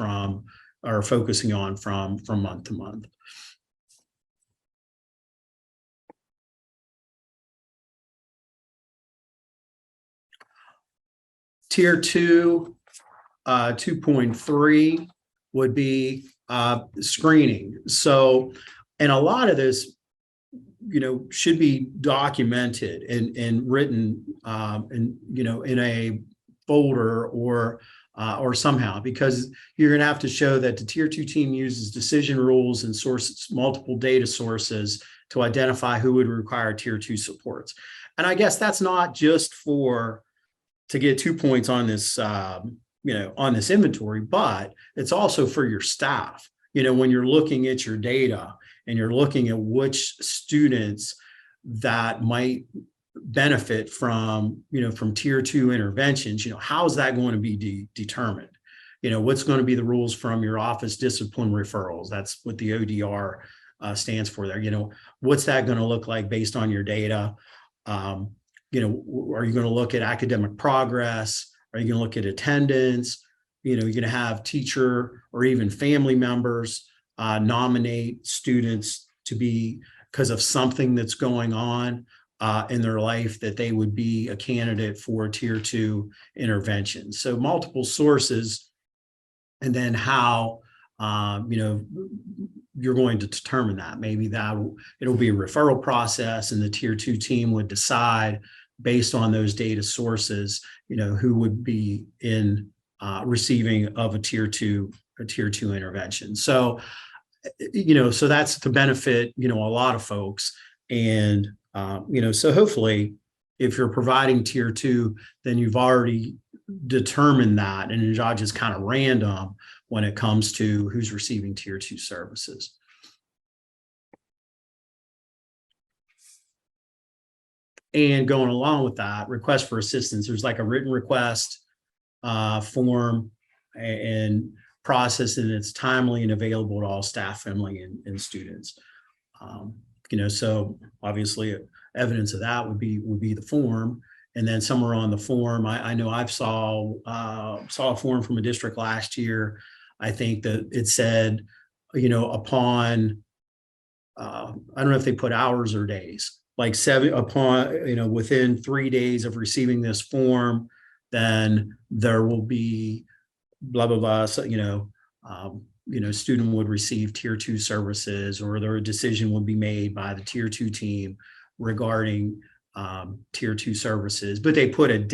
or focusing on from month to month. Tier 2, 2.3 would be screening. So, and a lot of this, should be documented and written, in a folder or somehow, because you're going to have to show that the Tier 2 team uses decision rules and sources multiple data sources to identify who would require Tier 2 supports. And I guess that's not just to get 2 points on this, on this inventory, but it's also for your staff. When you're looking at your data and you're looking at which students that might benefit from Tier 2 interventions, how is that going to be determined? What's going to be the rules from your office discipline referrals? That's what the ODR stands for there. What's that going to look like based on your data? Are you going to look at academic progress? Are you going to look at attendance? You're going to have teacher or even family members nominate students to be, because of something that's going on in their life, that they would be a candidate for tier 2 intervention. So multiple sources, and then how you're going to determine that. Maybe it'll be a referral process, and the tier 2 team would decide based on those data sources, who would be in receiving of a tier 2 intervention. So, so that's to benefit, a lot of folks. And, so hopefully if you're providing tier 2, then you've already determined that, and it's not just kind of random when it comes to who's receiving tier 2 services. And going along with that, request for assistance, there's like a written request form and process, and it's timely and available to all staff, family, and students. So obviously evidence of that would be the form. And then somewhere on the form, I know I've saw a form from a district last year. I think that it said, upon, I don't know if they put hours or days, like within 3 days of receiving this form, then there will be blah, blah, blah. So, student would receive tier 2 services, or their decision would be made by the tier 2 team regarding tier 2 services. But they put a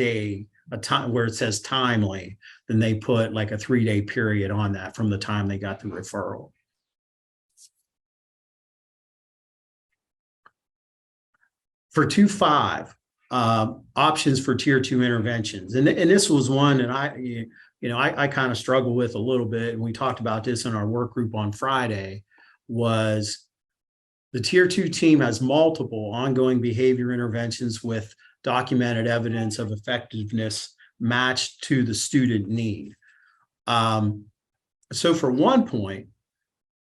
time where it says timely, then they put like a 3-day period on that from the time they got the referral. For 2.5, options for tier 2 interventions. And this was one that I kind of struggle with a little bit. And we talked about this in our work group on Friday, was the tier 2 team has multiple ongoing behavior interventions with documented evidence of effectiveness matched to the student need. So for 1 point,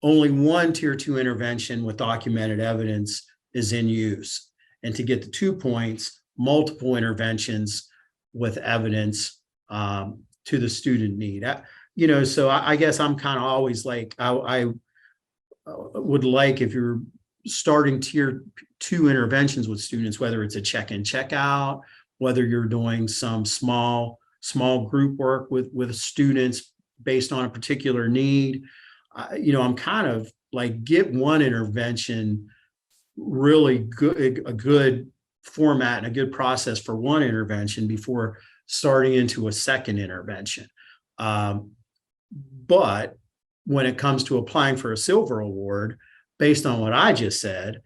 only one tier 2 intervention with documented evidence is in use. And to get the 2 points, multiple interventions with evidence to the student need. So I guess I'm kind of always like, I would like, if you're starting tier 2 interventions with students, whether it's a check-in, check-out, whether you're doing some small group work with students based on a particular need, I'm kind of like, get one intervention really good, a good format and a good process for one intervention before starting into a second intervention. But when it comes to applying for a silver award, based on what I just said,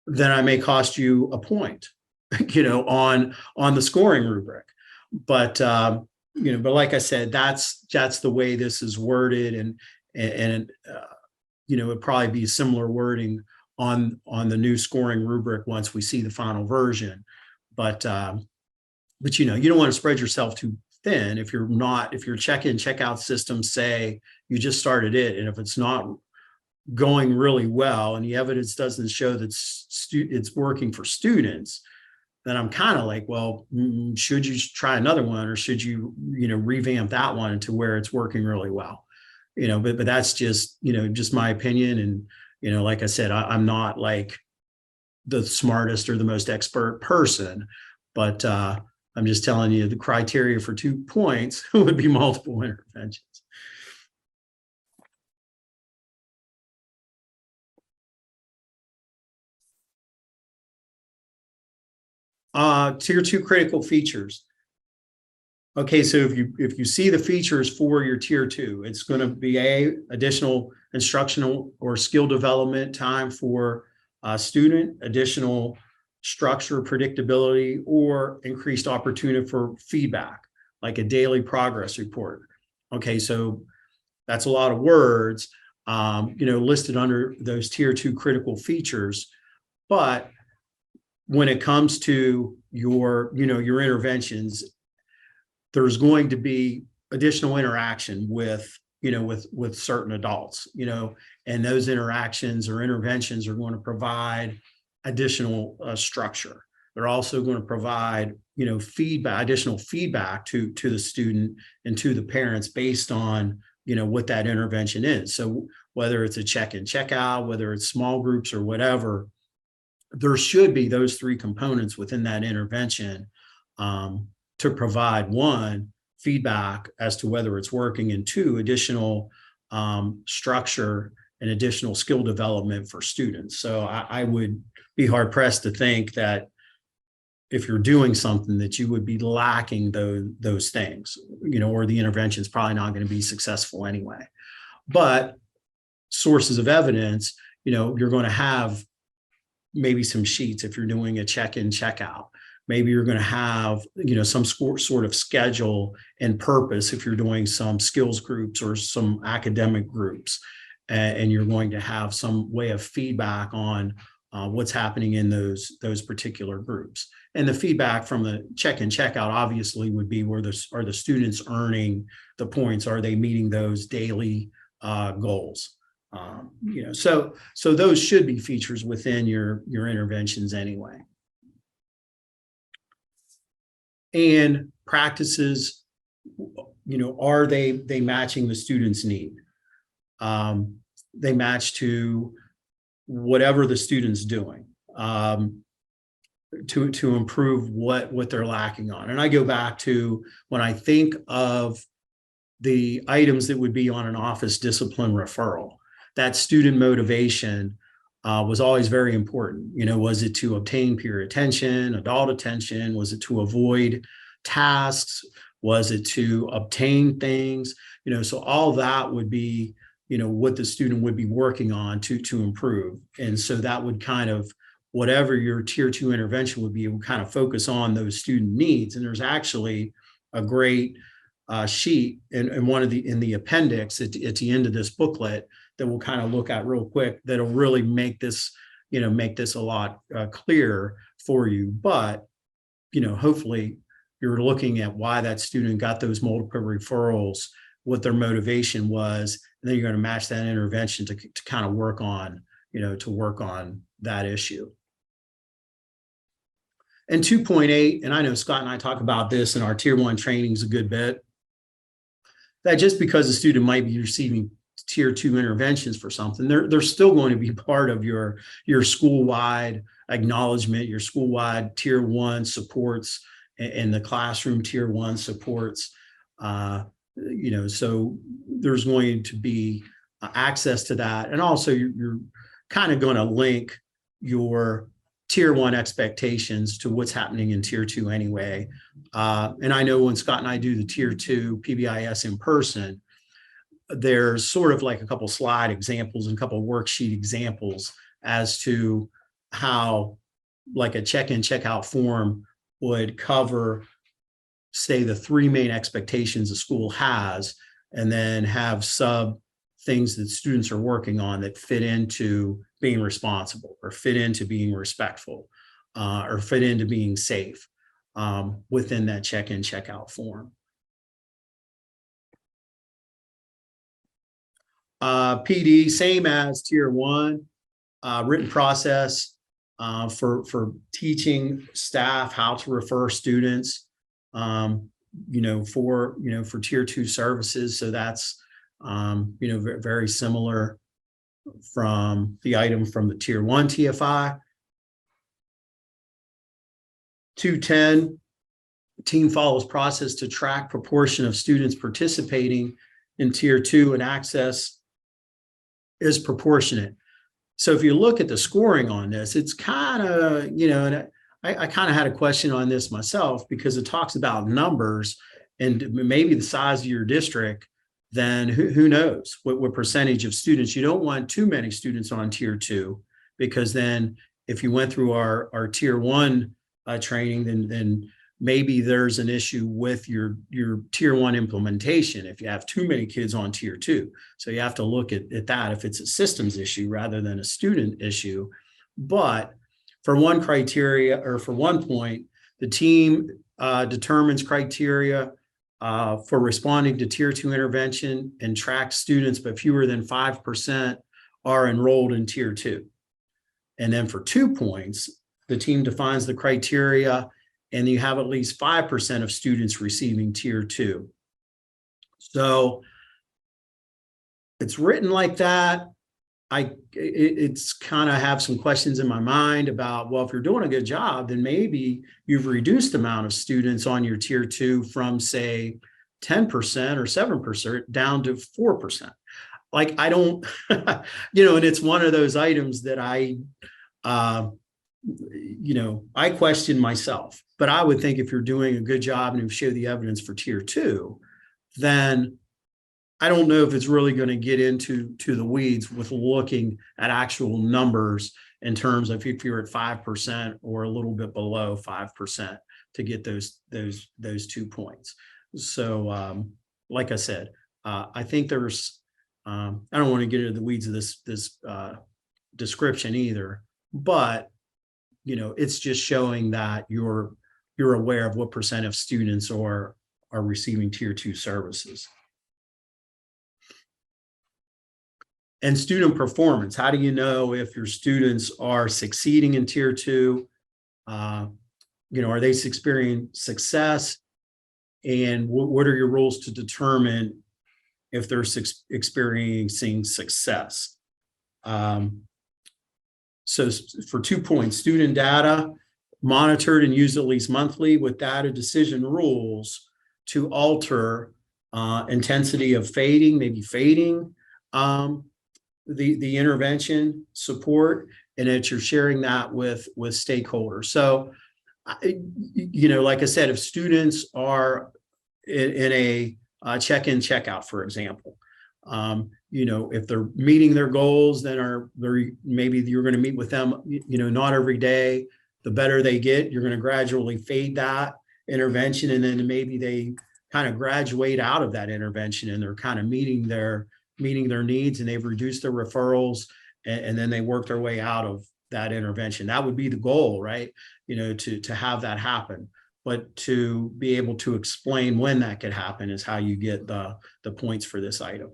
then I may cost you a point, on the scoring rubric. But but like I said, that's the way this is worded, and it'd probably be similar wording on the new scoring rubric once we see the final version. But you don't want to spread yourself too thin. If your check-in, check-out system, say you just started it, and if it's not going really well and the evidence doesn't show that it's working for students, then I'm kind of like, well, should you try another one, or should you revamp that one to where it's working really well? But that's just just my opinion. And like I said, I'm not like the smartest or the most expert person, but I'm just telling you the criteria for 2 points would be multiple interventions. Tier 2 critical features. Okay, so if you see the features for your tier 2, it's going to be additional instructional or skill development time for a student, additional structure, predictability, or increased opportunity for feedback, like a daily progress report. Okay, so that's a lot of words, listed under those tier 2 critical features. But when it comes to your interventions, there's going to be additional interaction with with certain adults, and those interactions or interventions are going to provide additional structure. They're also going to provide, additional feedback to the student and to the parents based on, what that intervention is. So whether it's a check-in, check-out, whether it's small groups or whatever, there should be those three components within that intervention to provide, one, feedback as to whether it's working, and two, additional structure and additional skill development for students. So I would be hard pressed to think that if you're doing something that you would be lacking those things, or the intervention is probably not going to be successful anyway. But sources of evidence, you're going to have maybe some sheets if you're doing a check-in, check-out. Maybe you're going to have, some sort of schedule and purpose if you're doing some skills groups or some academic groups, and you're going to have some way of feedback on what's happening in those particular groups. And the feedback from the check-in, check-out obviously would be are the students earning the points? Are they meeting those daily goals? So those should be features within your interventions anyway. And practices, are they matching the student's need? They match to whatever the student's doing to improve what they're lacking on. And I go back to when I think of the items that would be on an office discipline referral, that student motivation was always very important. Was it to obtain peer attention, adult attention? Was it to avoid tasks? Was it to obtain things? So all that would be, what the student would be working on to improve. And so that would kind of, whatever your tier 2 intervention would be, it would kind of focus on those student needs. And there's actually a great sheet in the appendix at the end of this booklet that we'll kind of look at real quick, that'll really make this a lot clearer for you. But, hopefully you're looking at why that student got those multiple referrals, what their motivation was, and then you're going to match that intervention to kind of work on that issue. And 2.8, and I know Scott and I talk about this in our tier 1 trainings a good bit, that just because a student might be receiving tier 2 interventions for something, they're still going to be part of your school-wide acknowledgement, your school-wide tier 1 supports, and the classroom tier 1 supports. So there's going to be access to that. And also you're kind of going to link your tier 1 expectations to what's happening in tier 2 anyway. And I know when Scott and I do the tier 2 PBIS in person, there's sort of like a couple slide examples and a couple worksheet examples as to how like a check-in, check-out form would cover, say, the 3 main expectations a school has, and then have sub things that students are working on that fit into being responsible, or fit into being respectful, or fit into being safe within that check-in, check-out form. PD, same as tier 1, written process for teaching staff how to refer students, for tier 2 services. So that's, very similar from the item from the tier 1 TFI. 210, team follows process to track proportion of students participating in tier 2, and access is proportionate. So if you look at the scoring on this, it's kind of, and I kind of had a question on this myself, because it talks about numbers and maybe the size of your district, then who knows what percentage of students. You don't want too many students on tier 2, because then if you went through our tier 1 training, then maybe there's an issue with your tier 1 implementation if you have too many kids on tier 2. So you have to look at that if it's a systems issue rather than a student issue. But for one criteria, or for one point, the team determines criteria for responding to tier 2 intervention and track students, but fewer than 5% are enrolled in tier 2. And then for 2 points, the team defines the criteria and you have at least 5% of students receiving tier 2. So it's written like that. It's kind of have some questions in my mind about, well, if you're doing a good job, then maybe you've reduced the amount of students on your tier 2 from say 10% or 7% down to 4%. Like, I don't, you know, and it's one of those items that I question myself, but I would think if you're doing a good job and you show the evidence for tier 2, then I don't know if it's really going to get into the weeds with looking at actual numbers in terms of if you're at 5% or a little bit below 5% to get those 2 points. So like I said, I think there's I don't want to get into the weeds of this description either, but you know, it's just showing that you're aware of what percent of students are receiving tier 2 services. And student performance, how do you know if your students are succeeding in tier 2? You know, are they experiencing success? And what are your rules to determine if they're experiencing success? So for 2 points, student data monitored and used at least monthly with data decision rules to alter intensity of fading, maybe fading the intervention support, and that you're sharing that with stakeholders. So, you know, like I said, if students are in a check-in, check-out, for example, you know, if they're meeting their goals, then maybe you're going to meet with them, you know, not every day. The better they get, you're going to gradually fade that intervention, and then maybe they kind of graduate out of that intervention and they're kind of meeting their needs, and they've reduced their referrals, and then they work their way out of that intervention. That would be the goal, right? You know, to have that happen. But to be able to explain when that could happen is how you get the points for this item.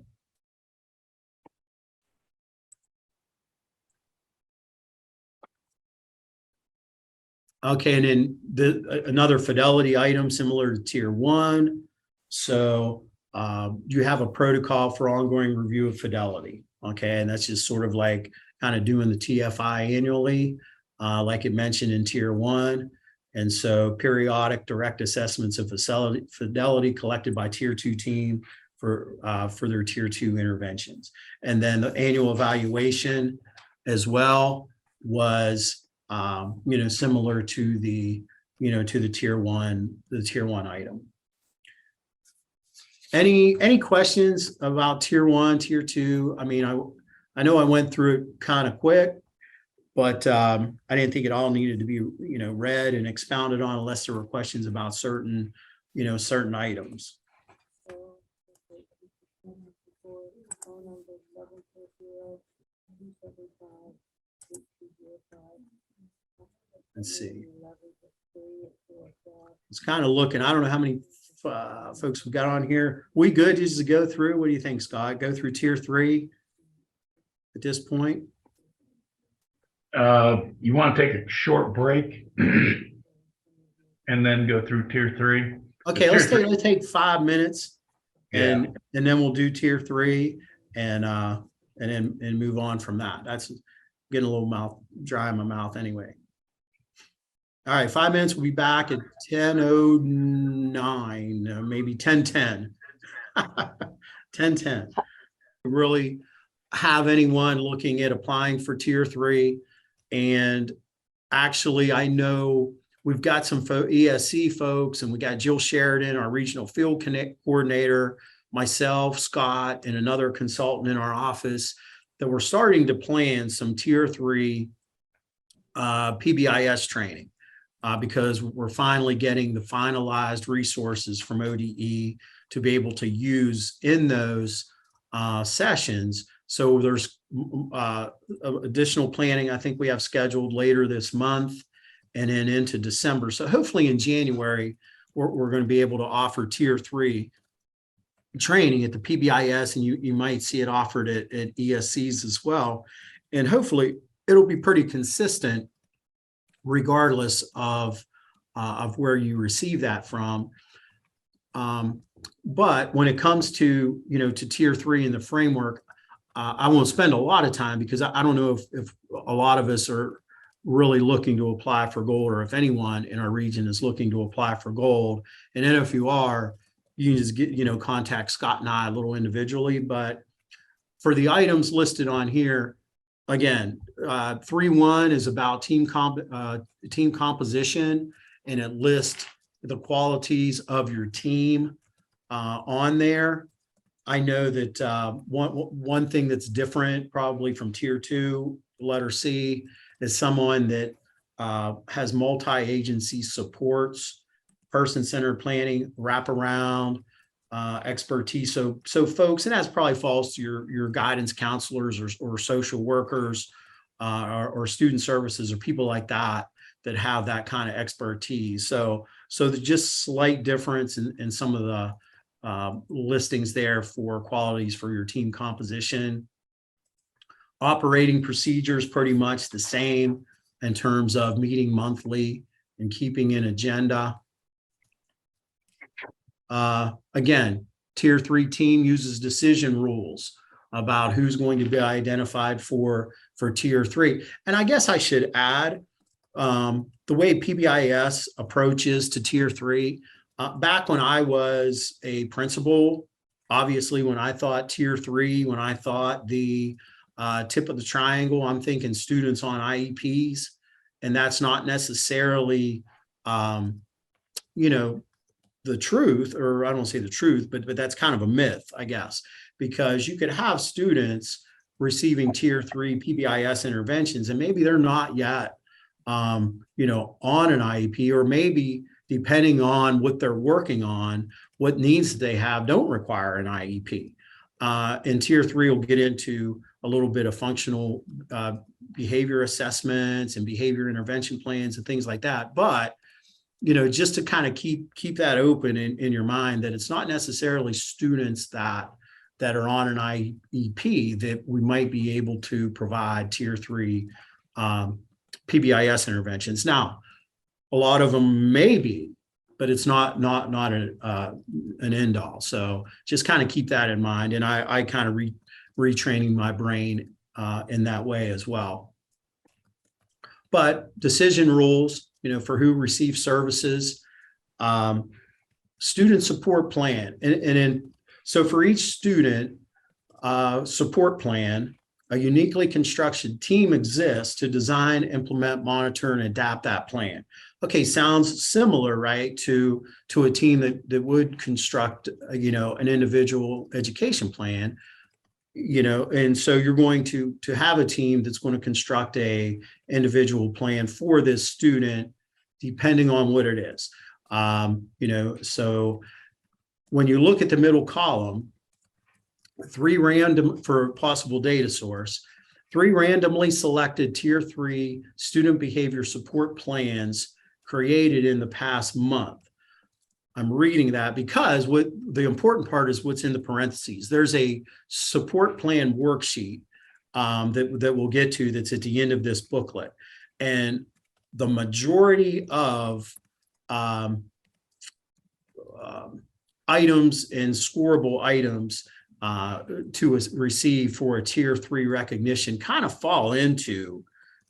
Okay, and then another fidelity item similar to tier 1. So you have a protocol for ongoing review of fidelity. Okay, and that's just sort of like kind of doing the TFI annually, like it mentioned in tier 1. And so periodic direct assessments of fidelity collected by tier 2 team for their tier 2 interventions. And then the annual evaluation as well was you know, similar to the tier 1 item. Any questions about tier 1, tier 2? I mean, I know I went through it kind of quick, but I didn't think it all needed to be, you know, read and expounded on unless there were questions about certain items. Let's see. It's kind of looking, I don't know how many folks we've got on here. We good just to go through? What do you think, Scott? Go through tier 3 at this point? You want to take a short break and then go through tier 3? Okay, let's take 5 minutes, and then we'll do tier 3 and then move on from that. That's getting a little dry in my mouth anyway. All right, 5 minutes. We'll be back at 10:09, maybe 10:10. 10:10. Really have anyone looking at applying for tier 3? And actually, I know we've got some ESC folks, and we got Jill Sheridan, our regional field coordinator, myself, Scott, and another consultant in our office, that we're starting to plan some tier 3 PBIS training. Because we're finally getting the finalized resources from ODE to be able to use in those sessions. So there's additional planning I think we have scheduled later this month and then into December. So hopefully in January, we're going to be able to offer tier 3 training at the PBIS, and you might see it offered at ESCs as well. And hopefully it'll be pretty consistent regardless of where you receive that from. But when it comes to, to tier 3 in the framework, I won't spend a lot of time because I don't know if a lot of us are really looking to apply for gold, or if anyone in our region is looking to apply for gold. And then if you are, you can just get, contact Scott and I a little individually. But for the items listed on here, again, 3.1 is about team composition, and it lists the qualities of your team on there. I know that one thing that's different probably from tier 2, letter C, is someone that has multi-agency supports, person-centered planning, wraparound, expertise. So folks, and that probably falls to your guidance counselors or social workers or student services or people like that have that kind of expertise. So there's just slight difference in some of the listings there for qualities for your team composition. Operating procedures pretty much the same in terms of meeting monthly and keeping an agenda. Again, tier 3 team uses decision rules about who's going to be identified for tier 3. And I guess I should add, the way PBIS approaches to tier 3, back when I was a principal, obviously when I thought tier 3, when I thought the tip of the triangle, I'm thinking students on IEPs, and that's not necessarily, the truth, or I don't say the truth, but that's kind of a myth, I guess, because you could have students receiving tier 3 PBIS interventions, and maybe they're not yet, on an IEP, or maybe depending on what they're working on, what needs they have don't require an IEP. And tier 3 will get into a little bit of functional behavior assessments and behavior intervention plans and things like that. But, just to kind of keep that open in your mind, that it's not necessarily students that are on an IEP that we might be able to provide tier 3 PBIS interventions. Now, a lot of them may be, but it's not an end all. So just kind of keep that in mind. And I kind of retraining my brain in that way as well. But decision rules, for who receives services, student support plan. So for each student support plan, a uniquely constructed team exists to design, implement, monitor, and adapt that plan. Okay, sounds similar, right, to a team that would construct, an individual education plan, and so you're going to have a team that's going to construct a individual plan for this student, depending on what it is. So when you look at the middle column, 3 random for possible data source, 3 randomly selected tier 3 student behavior support plans created in the past month. I'm reading that because what the important part is what's in the parentheses. There's a support plan worksheet that we'll get to that's at the end of this booklet. And the majority of items and scorable items to receive for a tier 3 recognition kind of fall into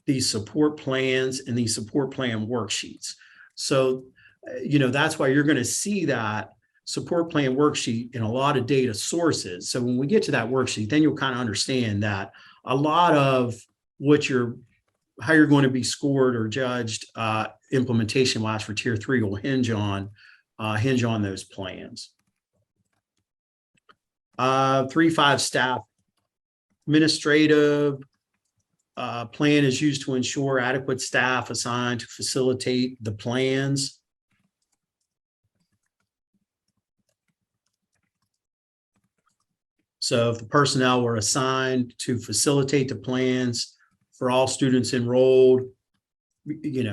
these support plans and these support plan worksheets. So, that's why you're going to see that support plan worksheet in a lot of data sources. So when we get to that worksheet, then you'll kind of understand that a lot of how you're going to be scored or judged implementation wise for tier 3 will hinge on those plans. 3.5 staff administrative plan is used to ensure adequate staff assigned to facilitate the plans. So if the personnel were assigned to facilitate the plans for all students enrolled,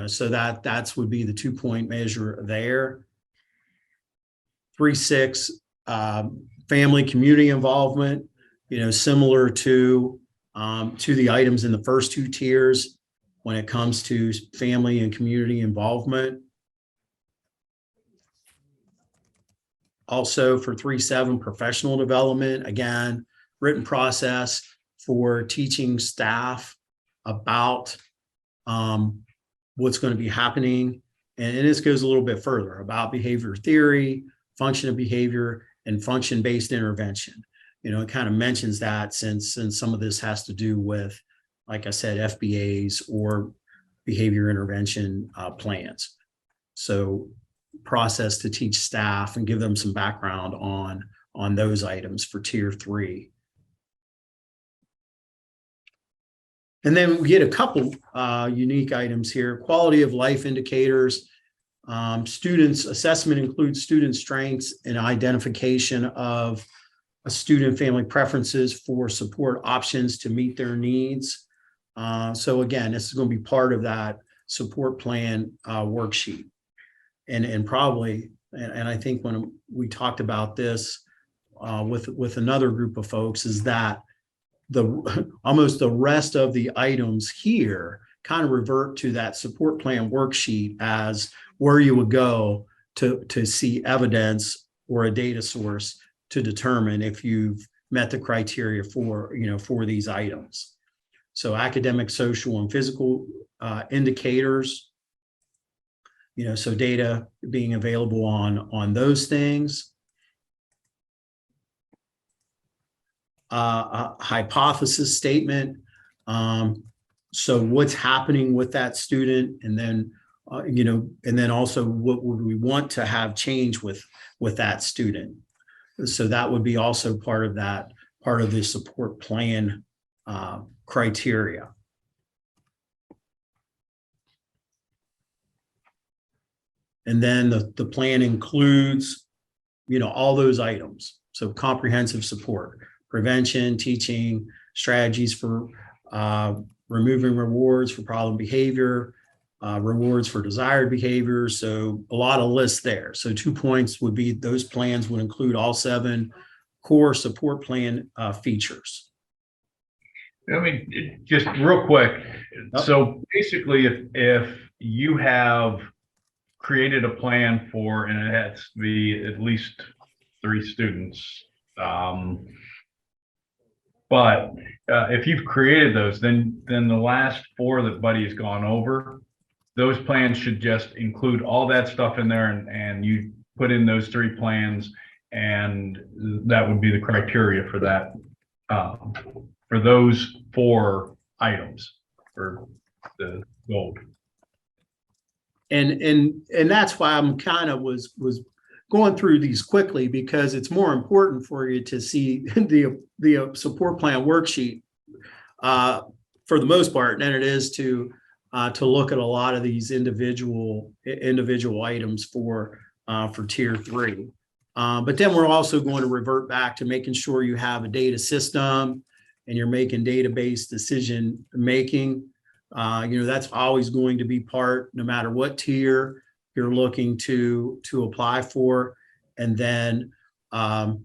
so that would be the 2-point measure there. 3.6, family community involvement, similar to the items in the first two tiers when it comes to family and community involvement. Also for 3.7, professional development, again, written process for teaching staff about what's going to be happening. And this goes a little bit further about behavior theory, function of behavior, and function-based intervention. It kind of mentions that since some of this has to do with, like I said, FBAs or behavior intervention plans. So process to teach staff and give them some background on those items for tier 3. And then we get a couple unique items here. Quality of life indicators. Students assessment includes student strengths and identification of a student family preferences for support options to meet their needs. So again, this is going to be part of that support plan worksheet. And probably, and I think when we talked about this with another group of folks, is that almost the rest of the items here kind of revert to that support plan worksheet as where you would go to see evidence or a data source to determine if you've met the criteria for these items. So academic, social, and physical indicators, so data being available on those things. A hypothesis statement. So what's happening with that student, and then and then also what would we want to have change with that student. So that would be also part of the support plan criteria. And then the plan includes, all those items. So comprehensive support, prevention, teaching, strategies for removing rewards for problem behavior, rewards for desired behavior. So a lot of lists there. So 2 points would be those plans would include all 7 core support plan features. I mean, just real quick. So basically, if you have created a plan for, and it has to be at least 3 students, but if you've created those, then the last 4 that Buddy has gone over, those plans should just include all that stuff in there, and you put in those 3 plans, and that would be the criteria for that, for those 4 items for the gold. And that's why I'm kind of was going through these quickly, because it's more important for you to see the support plan worksheet for the most part than it is to look at a lot of these individual items for tier 3. But then we're also going to revert back to making sure you have a data system and you're making database decision making. That's always going to be part, no matter what tier you're looking to apply for. And then the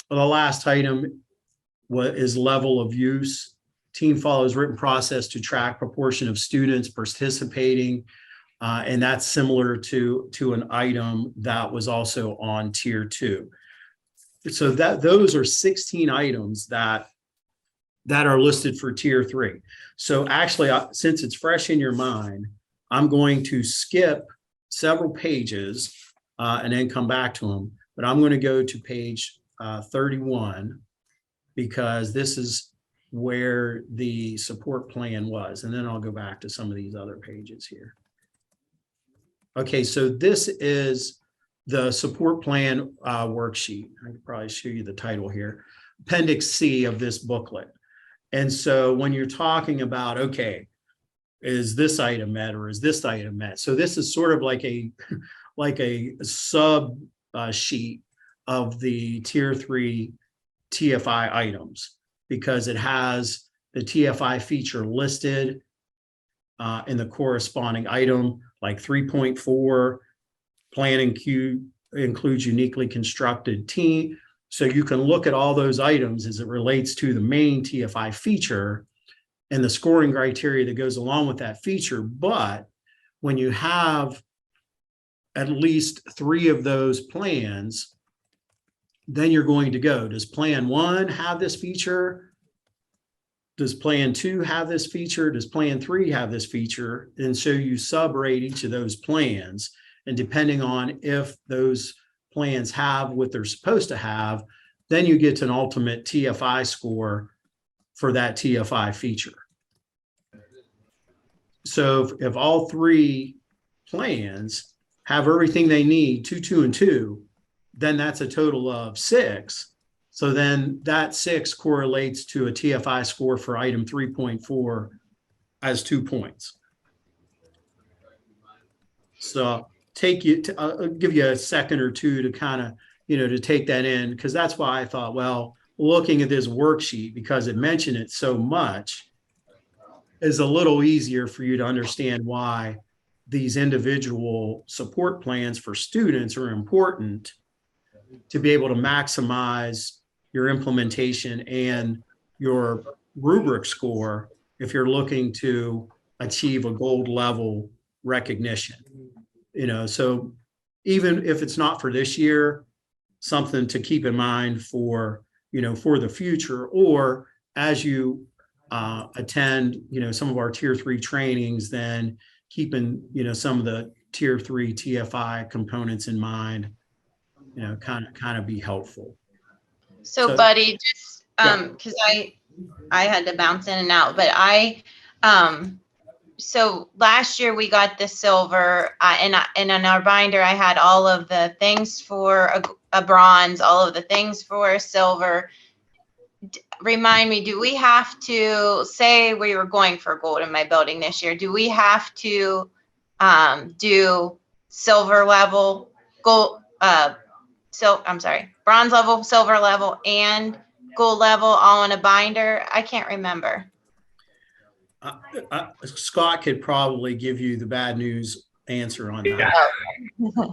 last item is level of use. Team follows written process to track proportion of students participating. And that's similar to an item that was also on tier 2. So those are 16 items that are listed for tier 3. So actually, since it's fresh in your mind, I'm going to skip several pages and then come back to them. But I'm going to go to page 31, because this is where the support plan was. And then I'll go back to some of these other pages here. Okay, so this is the support plan worksheet. I could probably show you the title here, Appendix C of this booklet. And so when you're talking about, okay, is this item met or is this item met? So this is sort of like a sub sheet of the tier 3 TFI items, because it has the TFI feature listed in the corresponding item, like 3.4, planning includes uniquely constructed team. So you can look at all those items as it relates to the main TFI feature and the scoring criteria that goes along with that feature. But when you have at least 3 of those plans, then you're going to go, does plan 1 have this feature? Does plan 2 have this feature? Does plan 3 have this feature? And so you subrate each of those plans. And depending on if those plans have what they're supposed to have, then you get to an ultimate TFI score for that TFI feature. So if all 3 plans have everything they need, 2, 2, and 2, then that's a total of 6. So then that 6 correlates to a TFI score for item 3.4 as 2 points. So I'll give you a second or two to kind of, to take that in, because that's why I thought, well, looking at this worksheet, because it mentioned it so much, is a little easier for you to understand why these individual support plans for students are important to be able to maximize your implementation and your rubric score if you're looking to achieve a gold level recognition. So even if it's not for this year, something to keep in mind for the future, or as you attend, some of our tier 3 trainings, then keeping, some of the tier 3 TFI components in mind, kind of be helpful. So buddy, just because I had to bounce in and out, but so last year we got the silver, and in our binder I had all of the things for a bronze, all of the things for a silver. Remind me, do we have to, say we were going for gold in my building this year, do we have to do silver level, gold, bronze level, silver level, and gold level all in a binder? I can't remember. Scott could probably give you the bad news answer on that.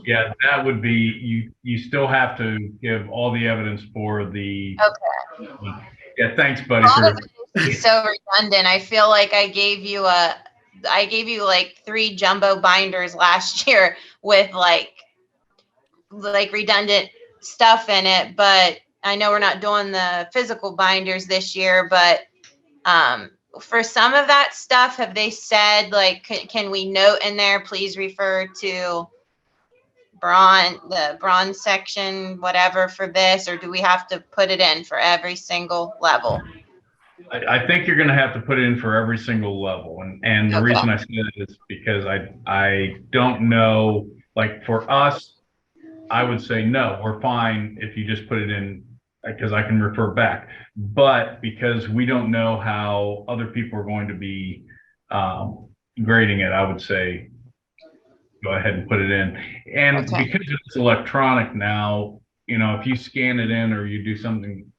Yeah, that would be, you still have to give all the evidence for the. Okay. Yeah, thanks, buddy. It's so redundant. I feel like I gave you like 3 jumbo binders last year with like redundant stuff in it, but I know we're not doing the physical binders this year, but for some of that stuff, have they said, like, can we note in there, please refer to the bronze section, whatever, for this, or do we have to put it in for every single level? I think you're going to have to put it in for every single level. And the reason I say that is because I don't know, like for us, I would say, no, we're fine if you just put it in, because I can refer back. But because we don't know how other people are going to be grading it, I would say, go ahead and put it in. And because it's electronic now, if you scan it in or you do something,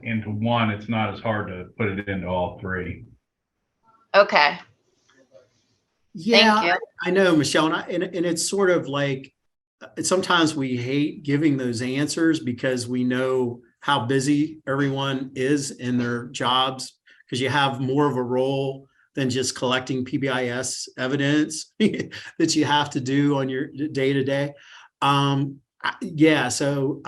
into one, it's not as hard to put it into all 3. Okay. Yeah, thank you. I know, Michelle, and it's sort of like, sometimes we hate giving those answers because we know how busy everyone is in their jobs, because you have more of a role than just collecting PBIS evidence that you have to do on your day-to-day. So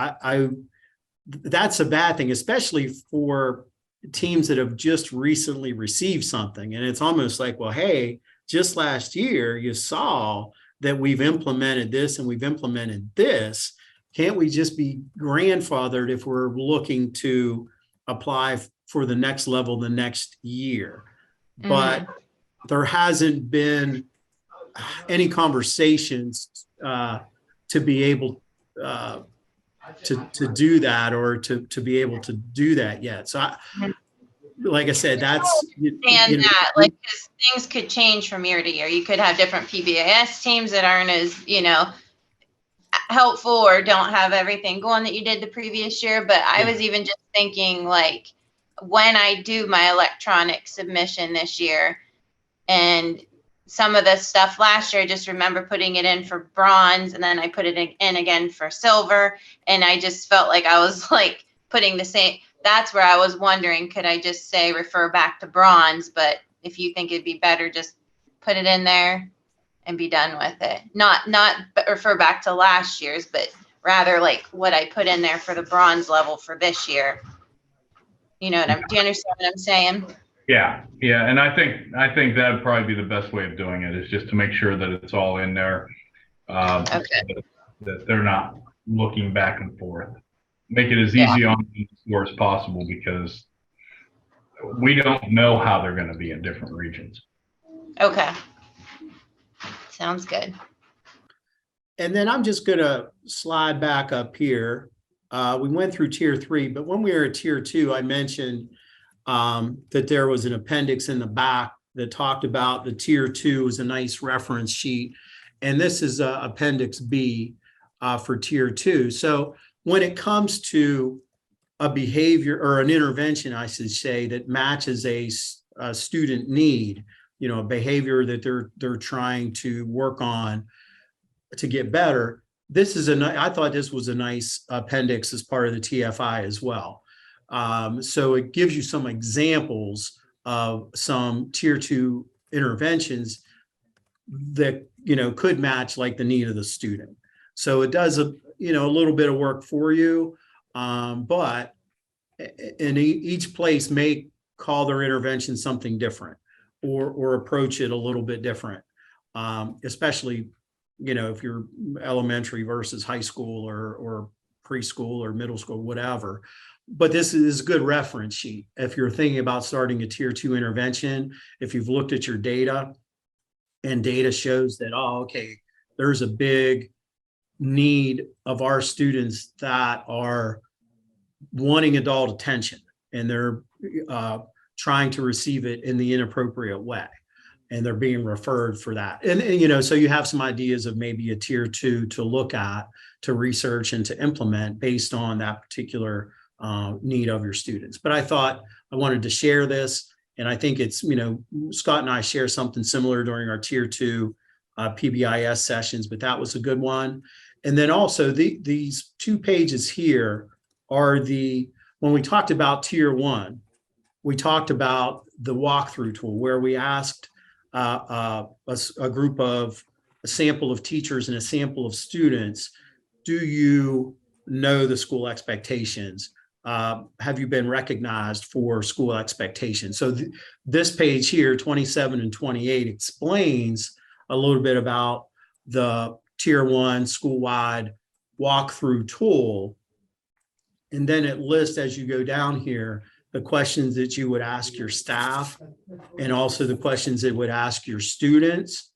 that's a bad thing, especially for teams that have just recently received something. And it's almost like, well, hey, just last year you saw that we've implemented this and we've implemented this. Can't we just be grandfathered if we're looking to apply for the next level the next year? But there hasn't been any conversations to be able to do that, or to be able to do that yet. So like I said, that's like, 'cause things could change from year to year. You could have different PBIS teams that aren't as helpful or don't have everything going that you did the previous year. But I was even just thinking, like, when I do my electronic submission this year, and some of the stuff last year, I just remember putting it in for bronze, and then I put it in again for silver. And I just felt like I was like putting the same, that's where I was wondering, could I just say refer back to bronze? But if you think it'd be better, just put it in there and be done with it. Not refer back to last year's, but rather like what I put in there for the bronze level for this year. You know what do you understand what I'm saying? Yeah, and I think that'd probably be the best way of doing it, is just to make sure that it's all in there. Okay. That they're not looking back and forth. Make it as easy on the score as possible, because we don't know how they're going to be in different regions. Okay. Sounds good. And then I'm just going to slide back up here. We went through tier 3, but when we were at tier 2, I mentioned that there was an appendix in the back that talked about the tier 2 is a nice reference sheet. And this is appendix B for tier 2. So when it comes to a behavior or an intervention, I should say, that matches a student need, you know, a behavior that they're trying to work on to get better. This is I thought this was a nice appendix as part of the TFI as well. So it gives you some examples of some tier 2 interventions that, you know, could match like the need of the student. So it does a little bit of work for you, but each place may call their intervention something different or approach it a little bit different, especially, you know, if you're elementary versus high school or preschool or middle school, whatever. But this is a good reference sheet. If you're thinking about starting a tier 2 intervention, if you've looked at your data and data shows that, oh, okay, there's a big need of our students that are wanting adult attention and they're trying to receive it in the inappropriate way, and they're being referred for that. And you know, so you have some ideas of maybe a tier 2 to look at, to research and to implement based on that particular need of your students. But I thought I wanted to share this, and I think it's, you know, Scott and I share something similar during our tier 2 PBIS sessions, but that was a good one. And then also these 2 pages here are when we talked about tier 1, we talked about the walkthrough tool where we asked a group of a sample of teachers and a sample of students, do you know the school expectations? Have you been recognized for school expectations? So this page here, 27 and 28, explains a little bit about the tier 1 school-wide walkthrough tool. And then it lists, as you go down here, the questions that you would ask your staff and also the questions that would ask your students.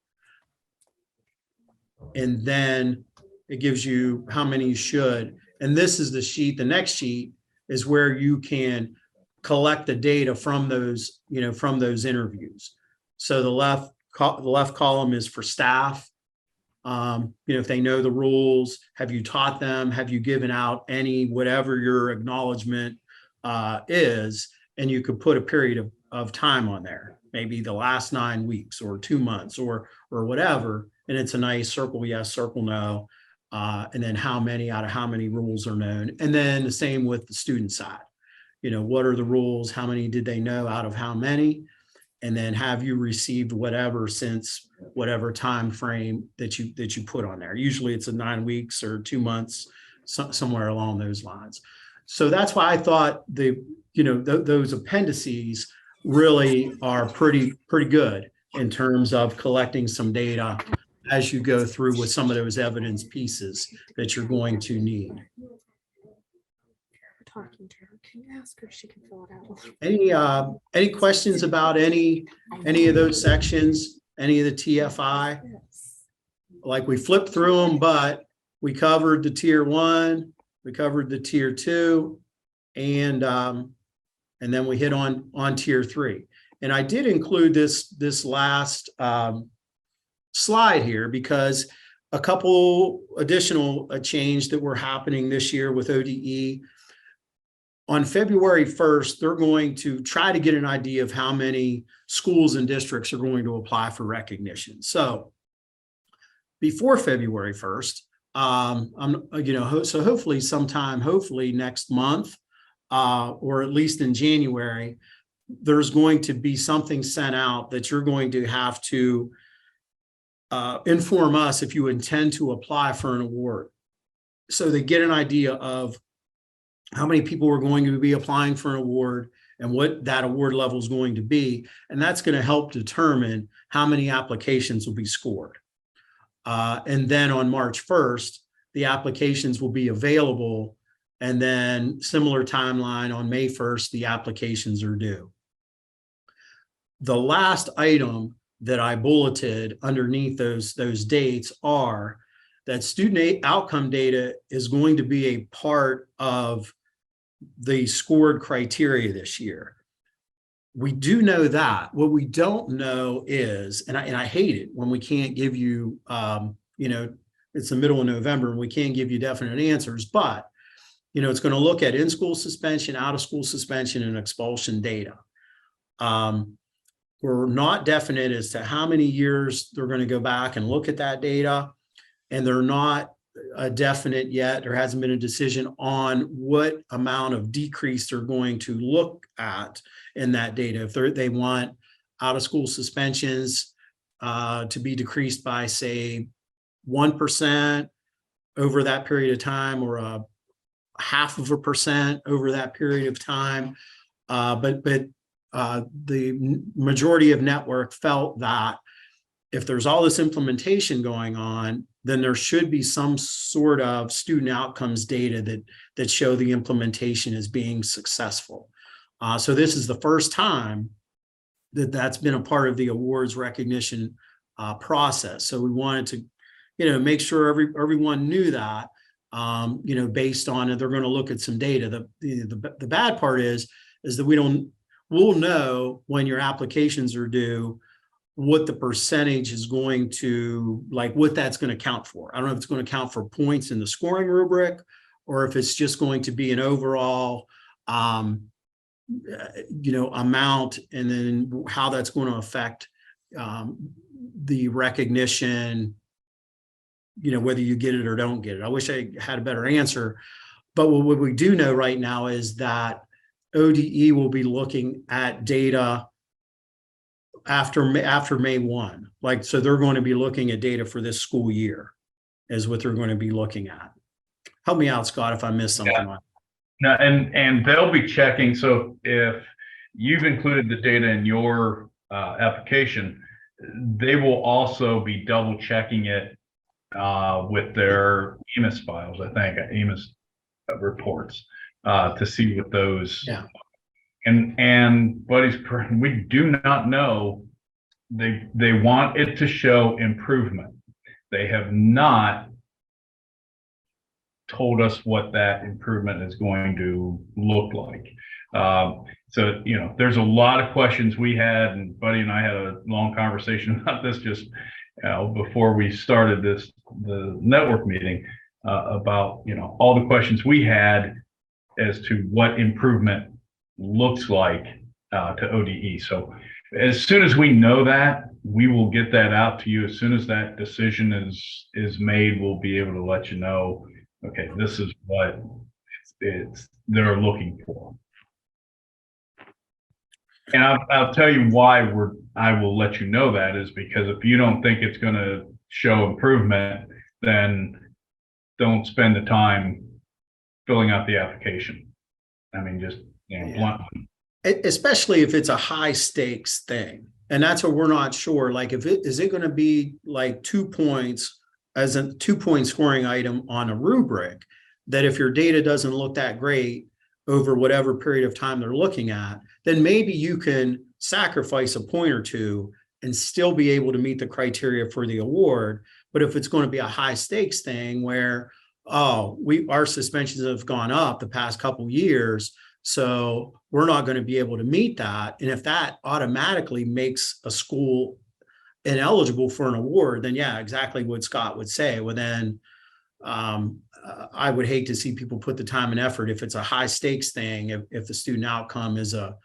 And then it gives you how many you should. And this is the sheet. The next sheet is where you can collect the data from those, you know, from those interviews. So the left column is for staff. You know, if they know the rules, have you taught them? Have you given out any, whatever your acknowledgement is? And you could put a period of time on there, maybe the last 9 weeks or 2 months or whatever. And it's a nice circle yes, circle no. And then how many out of how many rules are known. And then the same with the student side. You know, what are the rules? How many did they know out of how many? And then have you received whatever since whatever time frame that you put on there. Usually it's 9 weeks or 2 months, somewhere along those lines. So that's why I thought those appendices really are pretty good in terms of collecting some data as you go through with some of those evidence pieces that you're going to need. Talking to her, can you ask her if she can fill it out? Any questions about any of those sections, any of the TFI? Like, we flipped through them, but we covered the tier 1, we covered the tier 2, and then we hit on tier 3. And I did include this last slide here because a couple additional change that were happening this year with ODE. on February 1st, they're going to try to get an idea of how many schools and districts are going to apply for recognition. So before February 1st, so hopefully sometime, hopefully next month, or at least in January, there's going to be something sent out that you're going to have to inform us if you intend to apply for an award. So they get an idea of how many people are going to be applying for an award and what that award level is going to be. And that's going to help determine how many applications will be scored. And then on March 1st, the applications will be available. And then similar timeline on May 1st, the applications are due. The last item that I bulleted underneath those dates are that student outcome data is going to be a part of the scored criteria this year. We do know that. What we don't know is, and I hate it when we can't give you, it's the middle of November and we can't give you definite answers, but, it's going to look at in-school suspension, out-of-school suspension, and expulsion data. We're not definite as to how many years they're going to go back and look at that data, and they're not definite yet. There hasn't been a decision on what amount of decrease they're going to look at in that data. If they want out of school suspensions to be decreased by, say, 1% over that period of time, or a 0.5% over that period of time. But the majority of network felt that if there's all this implementation going on, then there should be some sort of student outcomes data that show the implementation is being successful. So this is the first time that's been a part of the awards recognition process. So we wanted to, make sure everyone knew that, based on it, they're going to look at some data. The bad part is that we'll know when your applications are due what the percentage is going to, what that's going to count for. I don't know if it's going to count for points in the scoring rubric, or if it's just going to be an overall, amount, and then how that's going to affect the recognition, whether you get it or don't get it. I wish I had a better answer, but what we do know right now is that ODE will be looking at data after May 1. So they're going to be looking at data for this school year is what they're going to be looking at. Help me out, Scott, if I missed something. Yeah. No, and they'll be checking. So if you've included the data in your application, they will also be double checking it with their EMIS files, I think, EMIS reports, to see what those. Yeah. And buddies, we do not know. They want it to show improvement. They have not told us what that improvement is going to look like. So, there's a lot of questions we had, and Buddy and I had a long conversation about this just before we started the network meeting, about, all the questions we had as to what improvement looks like to ODE. So as soon as we know that, we will get that out to you. As soon as that decision is made, we'll be able to let you know, okay, this is what they're looking for. And I'll tell you why I will let you know that is because if you don't think it's going to show improvement, then don't spend the time filling out the application. I mean, just bluntly. Especially if it's a high stakes thing. And that's what we're not sure. Is it going to be 2 points as a 2-point scoring item on a rubric, that if your data doesn't look that great over whatever period of time they're looking at, then maybe you can sacrifice a point or two and still be able to meet the criteria for the award. But if it's going to be a high stakes thing where, our suspensions have gone up the past couple years, so we're not going to be able to meet that. And if that automatically makes a school ineligible for an award, then yeah, exactly what Scott would say. Well, then I would hate to see people put the time and effort if it's a high stakes thing, if the student outcome is a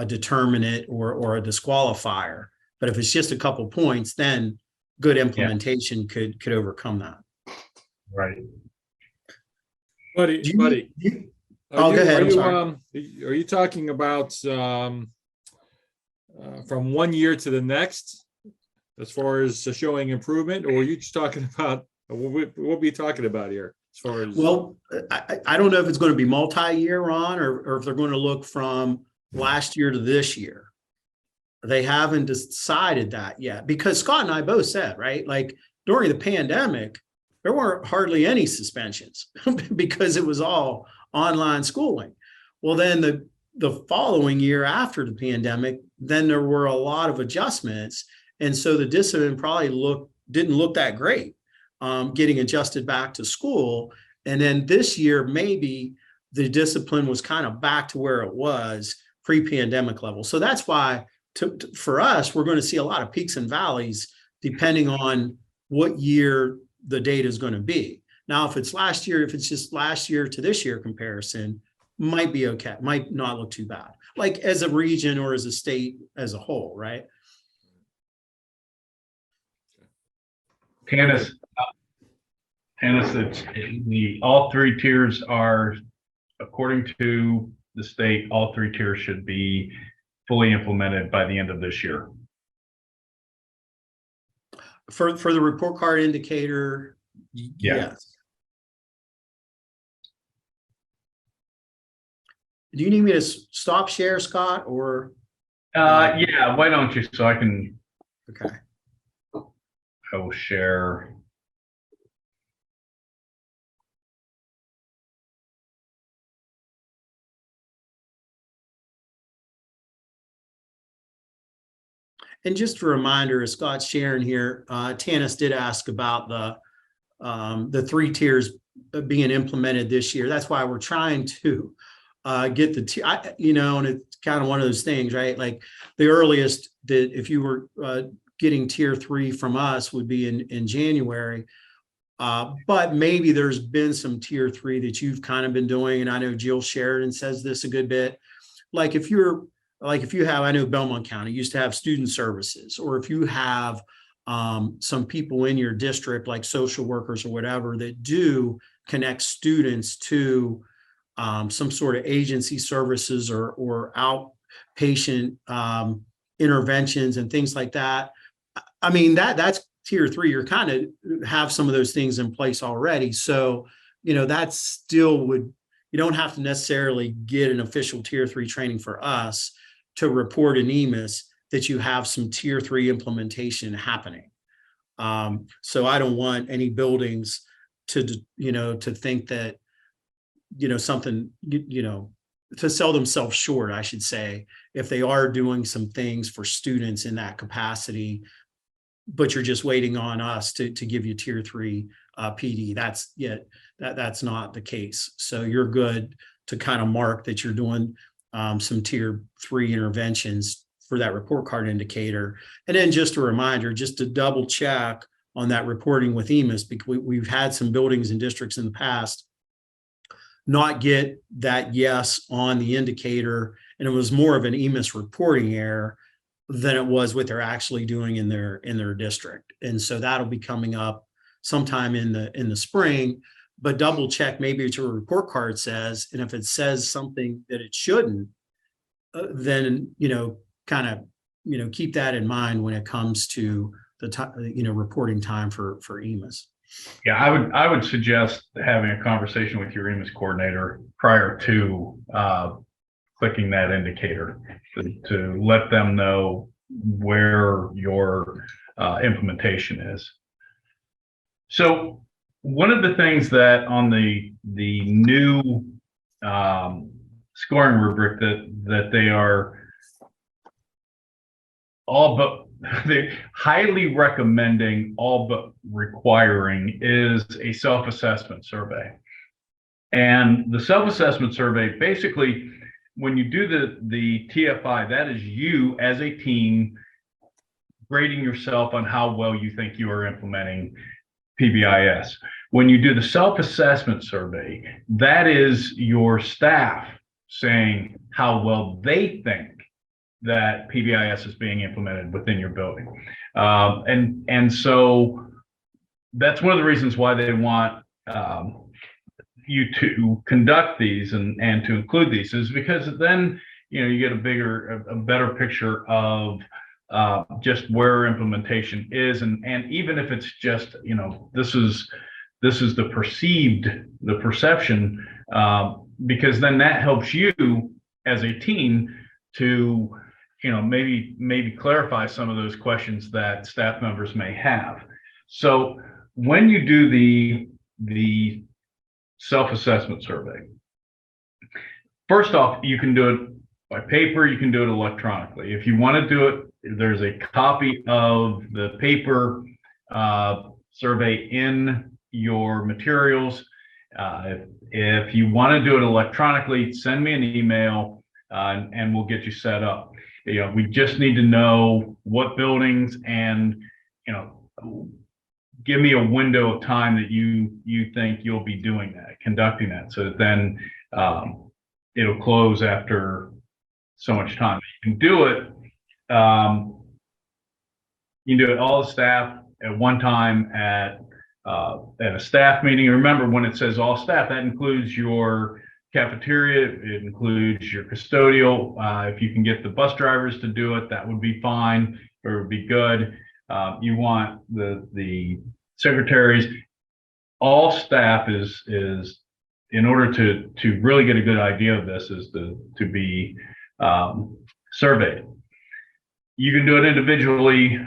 determinant or a disqualifier. But if it's just a couple points, then good implementation could overcome that. Right. Buddy, Do you- buddy. Oh, go ahead, I'm sorry. Are you talking about from 1 year to the next, as far as showing improvement, or are you just talking about what are you talking about here? As far as Well, I don't know if it's going to be multi-year, Ron, or if they're going to look from last year to this year. They haven't decided that yet, because Scott and I both said, right, like during the pandemic, there weren't hardly any suspensions because it was all online schooling. Well, then the following year after the pandemic, then there were a lot of adjustments. And so the discipline probably didn't look that great, getting adjusted back to school. And then this year, maybe the discipline was kind of back to where it was pre-pandemic level. So that's why for us, we're going to see a lot of peaks and valleys depending on what year the data is going to be. Now, if it's last year, if it's just last year to this year comparison, might be okay, might not look too bad, like as a region or as a state as a whole, right? Tanis, all three tiers are, according to the state, all three tiers should be fully implemented by the end of this year. For the report card indicator, Yeah. yes. Do you need me to stop share, Scott, or? Yeah, why don't you, so I can, Okay. I will share. And just a reminder, as Scott's sharing here, Tanis did ask about the 3 tiers being implemented this year. That's why we're trying to get and it's kind of one of those things, right? Like the earliest that if you were getting tier 3 from us would be in January. But maybe there's been some tier 3 that you've kind of been doing. And I know Jill Sheridan says this a good bit. Like if you have, I know Belmont County used to have student services, or if you have some people in your district, like social workers or whatever, that do connect students to some sort of agency services or outpatient interventions and things like that. I mean, that's tier 3. You're kind of have some of those things in place already. So, that still you don't have to necessarily get an official tier 3 training for us to report in EMIS that you have some tier 3 implementation happening. So I don't want any buildings to think that, something, to sell themselves short, I should say, if they are doing some things for students in that capacity, but you're just waiting on us to give you tier 3 PD. That's not the case. So you're good to kind of mark that you're doing some tier 3 interventions for that report card indicator. And then just a reminder, just to double check on that reporting with EMIS, because we've had some buildings and districts in the past not get that yes on the indicator. And it was more of an EMIS reporting error than it was what they're actually doing in their district. And so that'll be coming up sometime in the spring. But double check maybe what your report card says, and if it says something that it shouldn't, then kind of keep that in mind when it comes to the reporting time for EMIS. Yeah, I would suggest having a conversation with your EMIS coordinator prior to clicking that indicator to let them know where your implementation is. So one of the things that on the new scoring rubric that they are all but they highly recommending, all but requiring, is a self-assessment survey. And the self-assessment survey, basically, when you do the TFI, that is you as a team grading yourself on how well you think you are implementing PBIS. when you do the self-assessment survey, that is your staff saying how well they think that PBIS is being implemented within your building. And so that's one of the reasons why they want you to conduct these and to include these, is because then, you know, you get a better picture of just where implementation is. And even if it's just, you know, this is the perception, because then that helps you as a team to, you know, maybe clarify some of those questions that staff members may have. So when you do the self-assessment survey, first off, you can do it by paper, you can do it electronically. If you want to do it, there's a copy of the paper survey in your materials. If you want to do it electronically, send me an email and we'll get you set up. You know, we just need to know what buildings, and, you know, give me a window of time that you think you'll be doing that, conducting that, so that then it'll close after so much time. You can do it. You can do it all the staff at one time at a staff meeting. Remember, when it says all staff, that includes your cafeteria, it includes your custodial. If you can get the bus drivers to do it, that would be fine, or it would be good. You want the secretaries, all staff is in order to really get a good idea of this, is to be surveyed. You can do it individually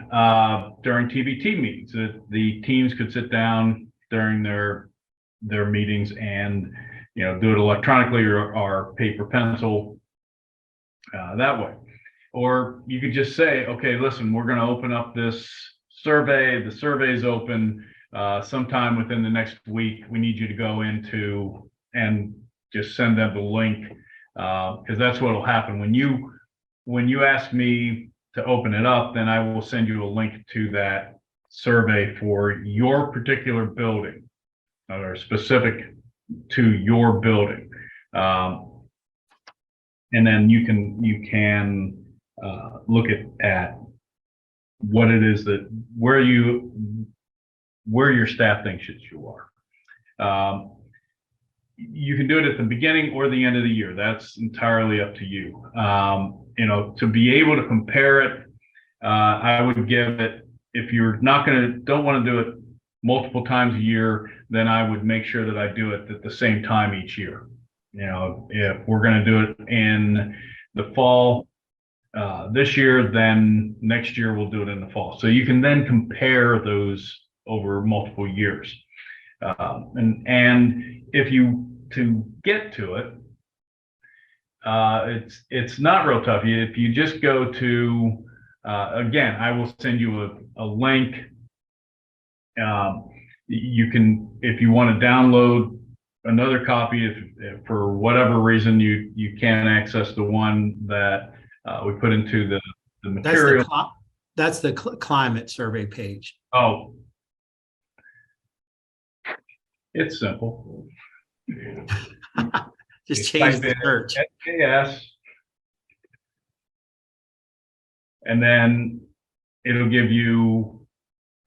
during TBT meetings. The teams could sit down during their meetings and, you know, do it electronically or paper pencil that way. Or you could just say, okay, listen, we're going to open up this survey. The survey is open sometime within the next week. We need you to go into and just send them the link, because that's what will happen when you ask me to open it up. Then I will send you a link to that survey for your particular building, or specific to your building, and then you can look at what it is that where your staff thinks you are. You can do it at the beginning or the end of the year. That's entirely up to you. You know, to be able to compare it, I would give it, if you're don't want to do it multiple times a year, then I would make sure that I do it at the same time each year. You know, if we're going to do it in the fall this year, then next year we'll do it in the fall. So you can then compare those over multiple years. And if to get to it, it's not real tough. If you just go to, again, I will send you a link. You can, if you want to download another copy, if for whatever reason you can't access the one that we put into the material. That's the climate survey page. Oh, it's simple. Just change the search. SKS, and then it'll give you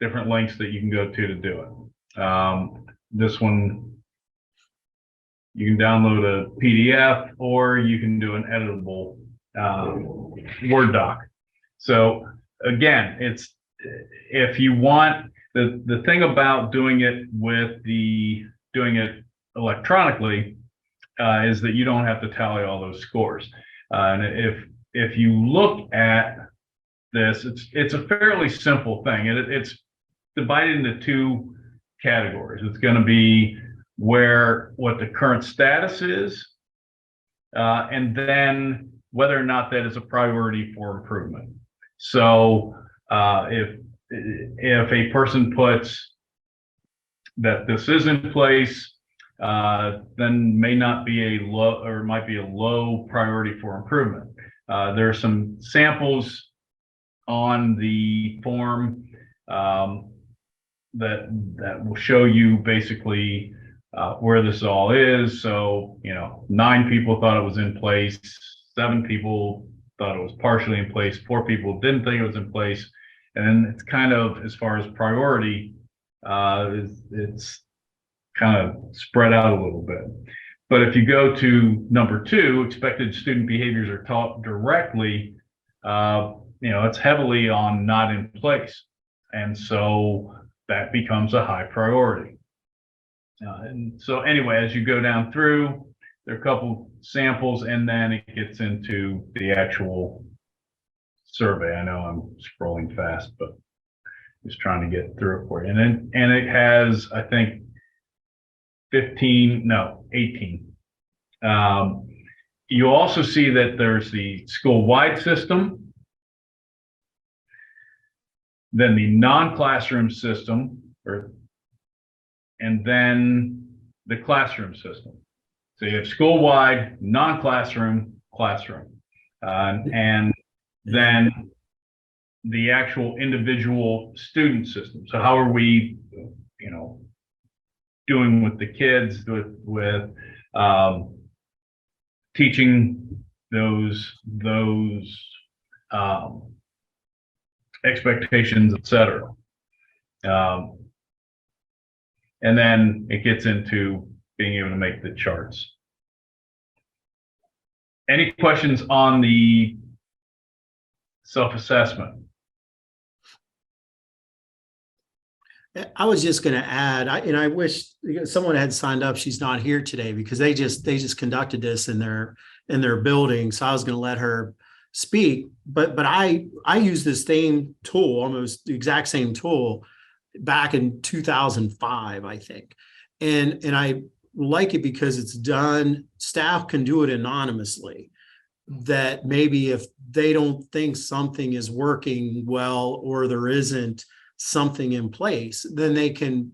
different links that you can go to do it. This one, you can download a PDF, or you can do an editable Word doc. So again, it's, if you want, the thing about doing it electronically is that you don't have to tally all those scores. And if you look at this, it's a fairly simple thing. It's divided into two categories. It's going to be what the current status is, and then whether or not that is a priority for improvement. So if a person puts that this is in place, then may not be a low, or might be a low priority for improvement. There are some samples on the form that will show you basically where this all is. So, 9 people thought it was in place, 7 people thought it was partially in place, 4 people didn't think it was in place. And then it's kind of, as far as priority, it's kind of spread out a little bit. But if you go to number 2, expected student behaviors are taught directly, it's heavily on not in place. And so that becomes a high priority. And so anyway, as you go down through, there are a couple samples, and then it gets into the actual survey. I know I'm scrolling fast, but just trying to get through it for you. And it has, I think, 18. You also see that there's the school-wide system, then the non-classroom system, and then the classroom system. So you have school-wide, non-classroom, classroom, and then the actual individual student system. So how are we, doing with the kids, with teaching those expectations, et cetera. And then it gets into being able to make the charts. Any questions on the self-assessment? I was just going to add, I wish someone had signed up. She's not here today because they just conducted this in their building. So I was going to let her speak, but I used this same tool, almost the exact same tool, back in 2005, I think, and I like it because it's done. Staff can do it anonymously. That maybe if they don't think something is working well or there isn't something in place, then they can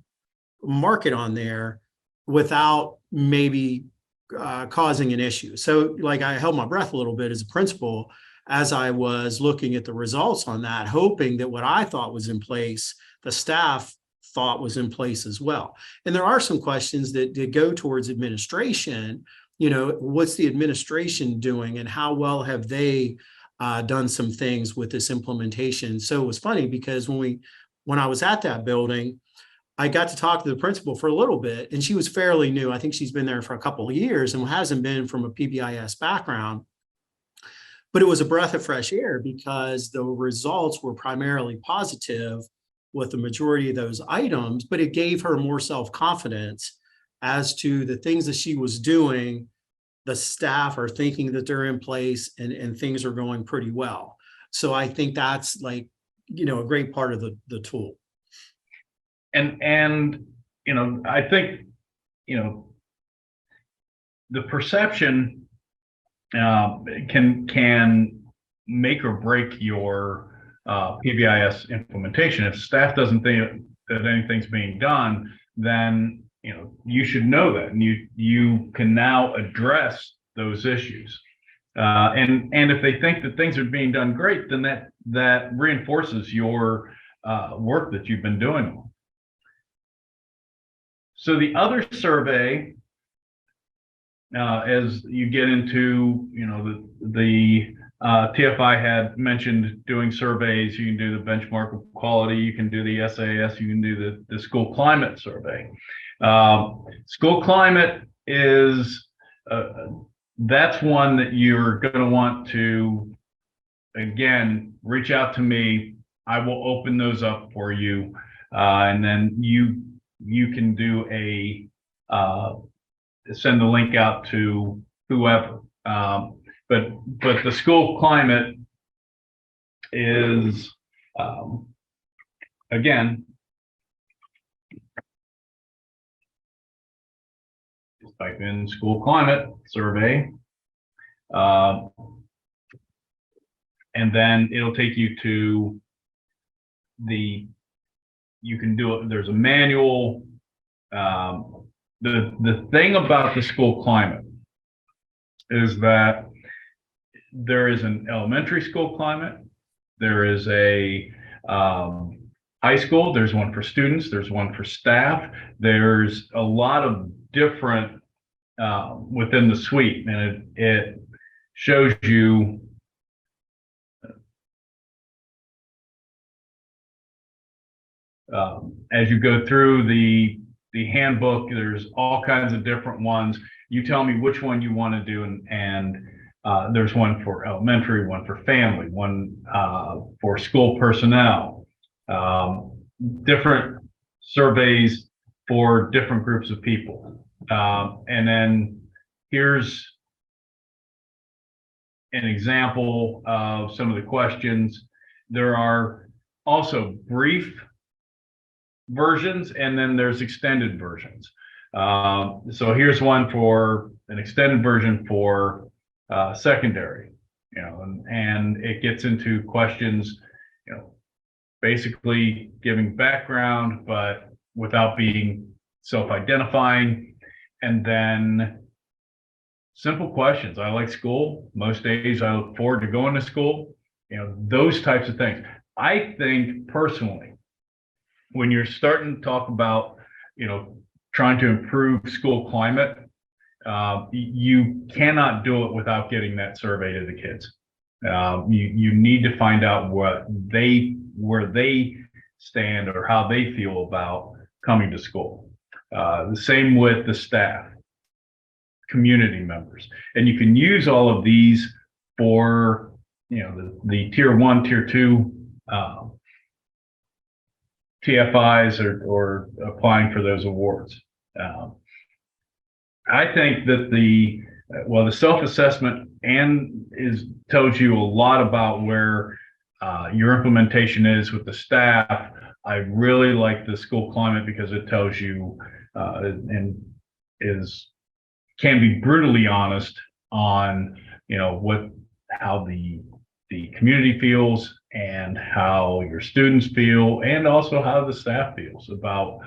mark it on there without maybe causing an issue. So like I held my breath a little bit as a principal as I was looking at the results on that, hoping that what I thought was in place, the staff thought was in place as well. And there are some questions that go towards administration. What's the administration doing and how well have they done some things with this implementation? So it was funny because when I was at that building, I got to talk to the principal for a little bit, and she was fairly new. I think she's been there for a couple of years and hasn't been from a PBIS background. But it was a breath of fresh air because the results were primarily positive with the majority of those items, but it gave her more self-confidence as to the things that she was doing. The staff are thinking that they're in place and things are going pretty well. So I think that's like, a great part of the tool. And I think, the perception can make or break your PBIS implementation. If staff doesn't think that anything's being done, then you should know that, and you can now address those issues. And if they think that things are being done great, then that reinforces your work that you've been doing. So the other survey, as you get into, the TFI had mentioned doing surveys. You can do the benchmark of quality, you can do the SAS, you can do the school climate survey. School climate is, that's one that you're going to want to, again, reach out to me. I will open those up for you. And then you can do send the link out to whoever. But the school climate is, again, just type in school climate survey, and then it'll take you to you can do it. There's a manual. The thing about the school climate is that there is an elementary school climate, there is a high school, there's one for students, there's one for staff. There's a lot of different within the suite, and it shows you as you go through the handbook. There's all kinds of different ones. You tell me which one you want to do, and there's one for elementary, one for family, one for school personnel, different surveys for different groups of people. And then here's an example of some of the questions. There are also brief versions, and then there's extended versions. So here's one for an extended version for secondary, and it gets into questions, basically giving background, but without being self-identifying. And then simple questions. I like school. Most days I look forward to going to school. Those types of things. I think personally, when you're starting to talk about, trying to improve school climate, you cannot do it without getting that survey to the kids. You need to find out where they stand or how they feel about coming to school. The same with the staff, community members, and you can use all of these for the tier 1, tier 2 TFIs or applying for those awards. I think that the self-assessment tells you a lot about where your implementation is with the staff. I really like the school climate because it tells you and can be brutally honest on how the community feels and how your students feel, and also how the staff feels about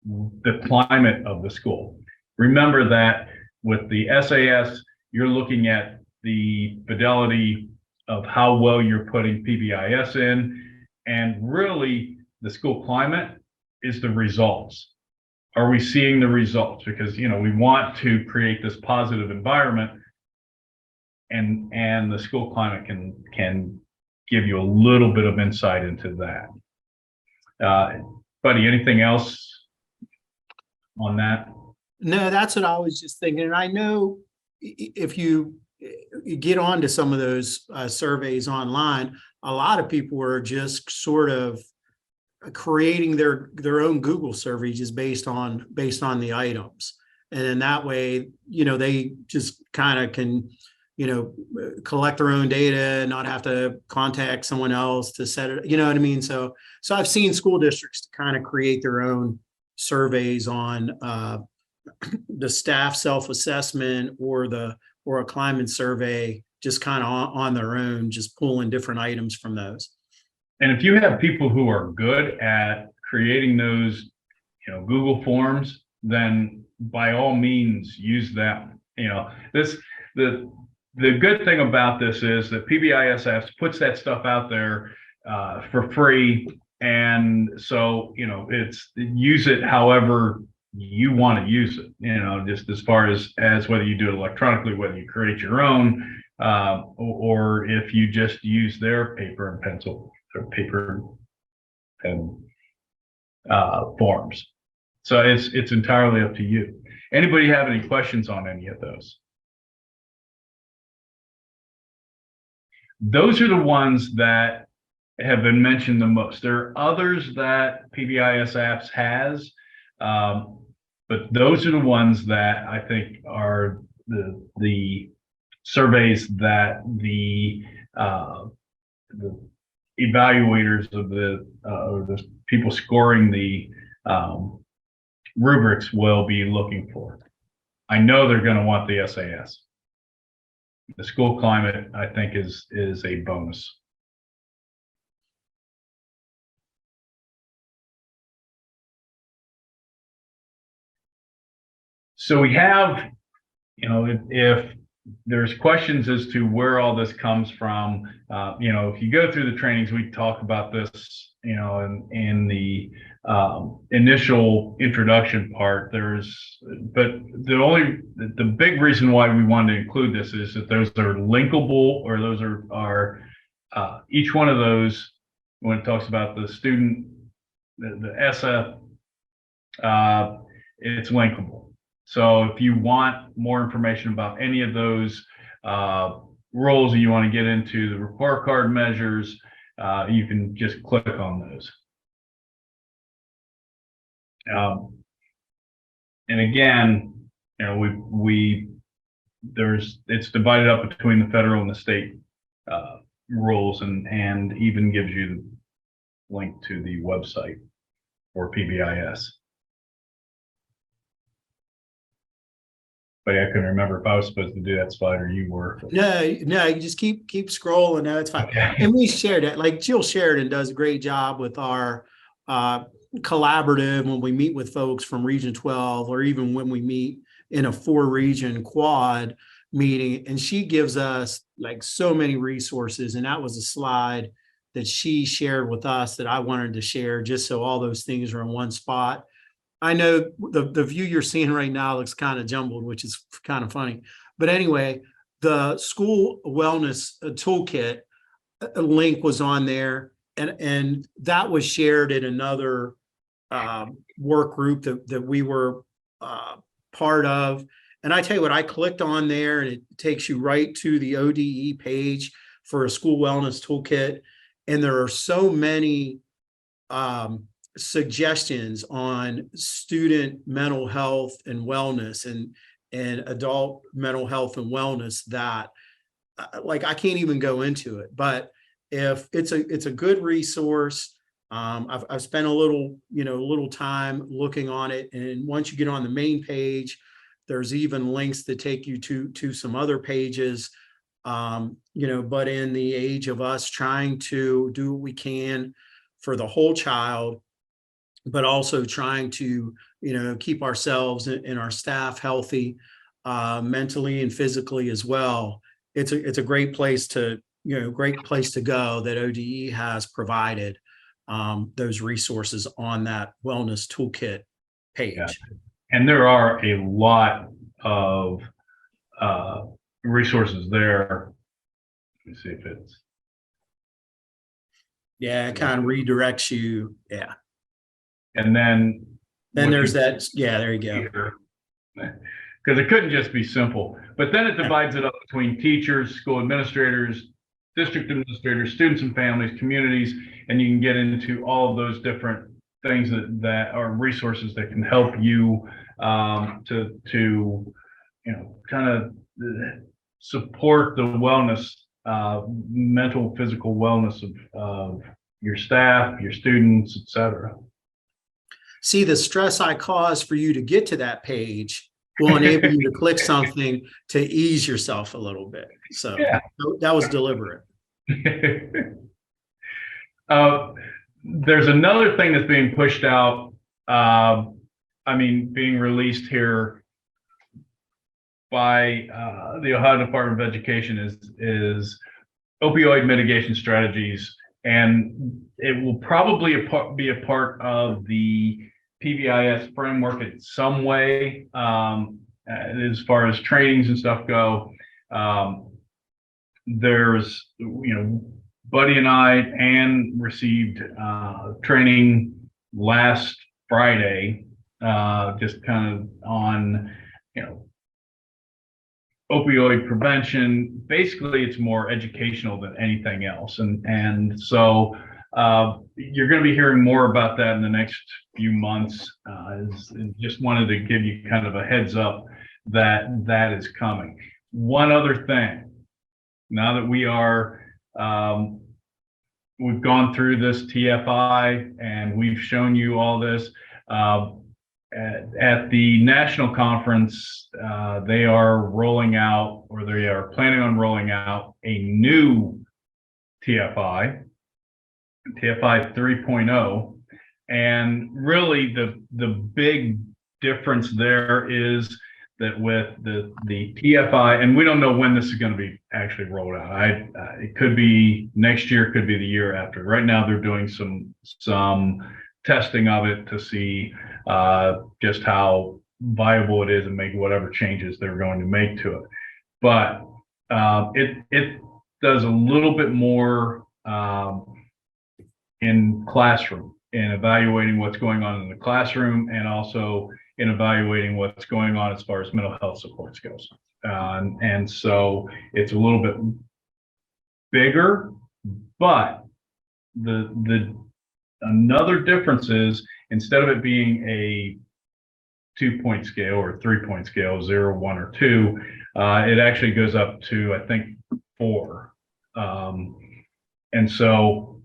the climate of the school. Remember that with the SAS, you're looking at the fidelity of how well you're putting PBIS in, and really the school climate is the results. Are we seeing the results? Because we want to create this positive environment, and the school climate can give you a little bit of insight into that. Buddy, anything else on that? No, that's what I was just thinking. And I know if you get onto some of those surveys online, a lot of people are just sort of creating their own Google survey just based on the items. And in that way, they just kind of can, collect their own data, not have to contact someone else to set it, you know what I mean? So I've seen school districts kind of create their own surveys on the staff self-assessment or a climate survey, just kind of on their own, just pulling different items from those. And if you have people who are good at creating those, Google forms, then by all means use them. The good thing about this is that PBIS puts that stuff out there for free, and so it's use it however you want to use it. Just as far as whether you do it electronically, whether you create your own, or if you just use their paper and pencil or paper and forms. So it's entirely up to you. Anybody have any questions on any of those? Those are the ones that have been mentioned the most. There are others that PBIS apps has, but those are the ones that I think are the surveys that the evaluators of or the people scoring the rubrics will be looking for. I know they're going to want the SAS. The school climate, I think, is a bonus. So we have, if there's questions as to where all this comes from. If you go through the trainings, we talk about this, in the initial introduction part. But the big reason why we wanted to include this is that those are linkable, or those are each one of those, when it talks about the student, the SF, it's linkable. So if you want more information about any of those roles, and you want to get into the report card measures, you can just click on those. And again, it's divided up between the federal and the state rules, and even gives you the link to the website for PBIS. But I couldn't remember if I was supposed to do that slide or you were. No, you just keep scrolling. No, it's fine. Okay. And we shared it. Like Jill Sheridan does a great job with our collaborative when we meet with folks from Region 12, or even when we meet in a 4-region quad meeting, and she gives us like so many resources. And that was a slide that she shared with us that I wanted to share, just so all those things are in one spot. I know the view you're seeing right now looks kind of jumbled, which is kind of funny. But anyway, the school wellness toolkit link was on there, and that was shared in another work group that we were part of. And I tell you what, I clicked on there, and it takes you right to the ODE page for a school wellness toolkit. And there are so many suggestions on student mental health and wellness, and adult mental health and wellness that like I can't even go into it. But if it's a good resource, I've spent a little time looking on it, and once you get on the main page, there's even links that take you to some other pages. But in the age of us trying to do what we can for the whole child, but also trying to, keep ourselves and our staff healthy, mentally and physically as well. It's a great place to, go that ODE has provided those resources on that wellness toolkit page. Yeah. And there are a lot of resources there. Let me see if it's. Yeah, it kind of redirects you. Yeah. And then there's that. Yeah, there you go. Because it couldn't just be simple. But then it divides it up between teachers, school administrators, district administrators, students and families, communities, and you can get into all of those different things that are resources that can help you to kind of support the wellness, mental, physical wellness of your staff, your students, etc. See, the stress I cause for you to get to that page will enable you to click something to ease yourself a little bit. So yeah. That was deliberate. There's another thing that's being pushed out, being released here by the Ohio Department of Education is opioid mitigation strategies. And it will probably be a part of the PBIS framework in some way, as far as trainings and stuff go. There's, Buddy and Ann received training last Friday, just kind of on, opioid prevention. Basically, it's more educational than anything else. And so you're going to be hearing more about that in the next few months. Just wanted to give you kind of a heads up that is coming. One other thing, now that we've gone through this TFI and we've shown you all this, at the national conference, they are rolling out, or they are planning on rolling out, a new TFI 3.0. And really the big difference there is that with the TFI, and we don't know when this is going to be actually rolled out. It could be next year, could be the year after. Right now, they're doing some testing of it to see just how viable it is and make whatever changes they're going to make to it. But it does a little bit more in classroom, in evaluating what's going on in the classroom, and also in evaluating what's going on as far as mental health supports goes. And so it's a little bit bigger, but another difference is, instead of it being a 2-point scale or 3-point scale, 0, 1, or 2, it actually goes up to, I think, 4. And so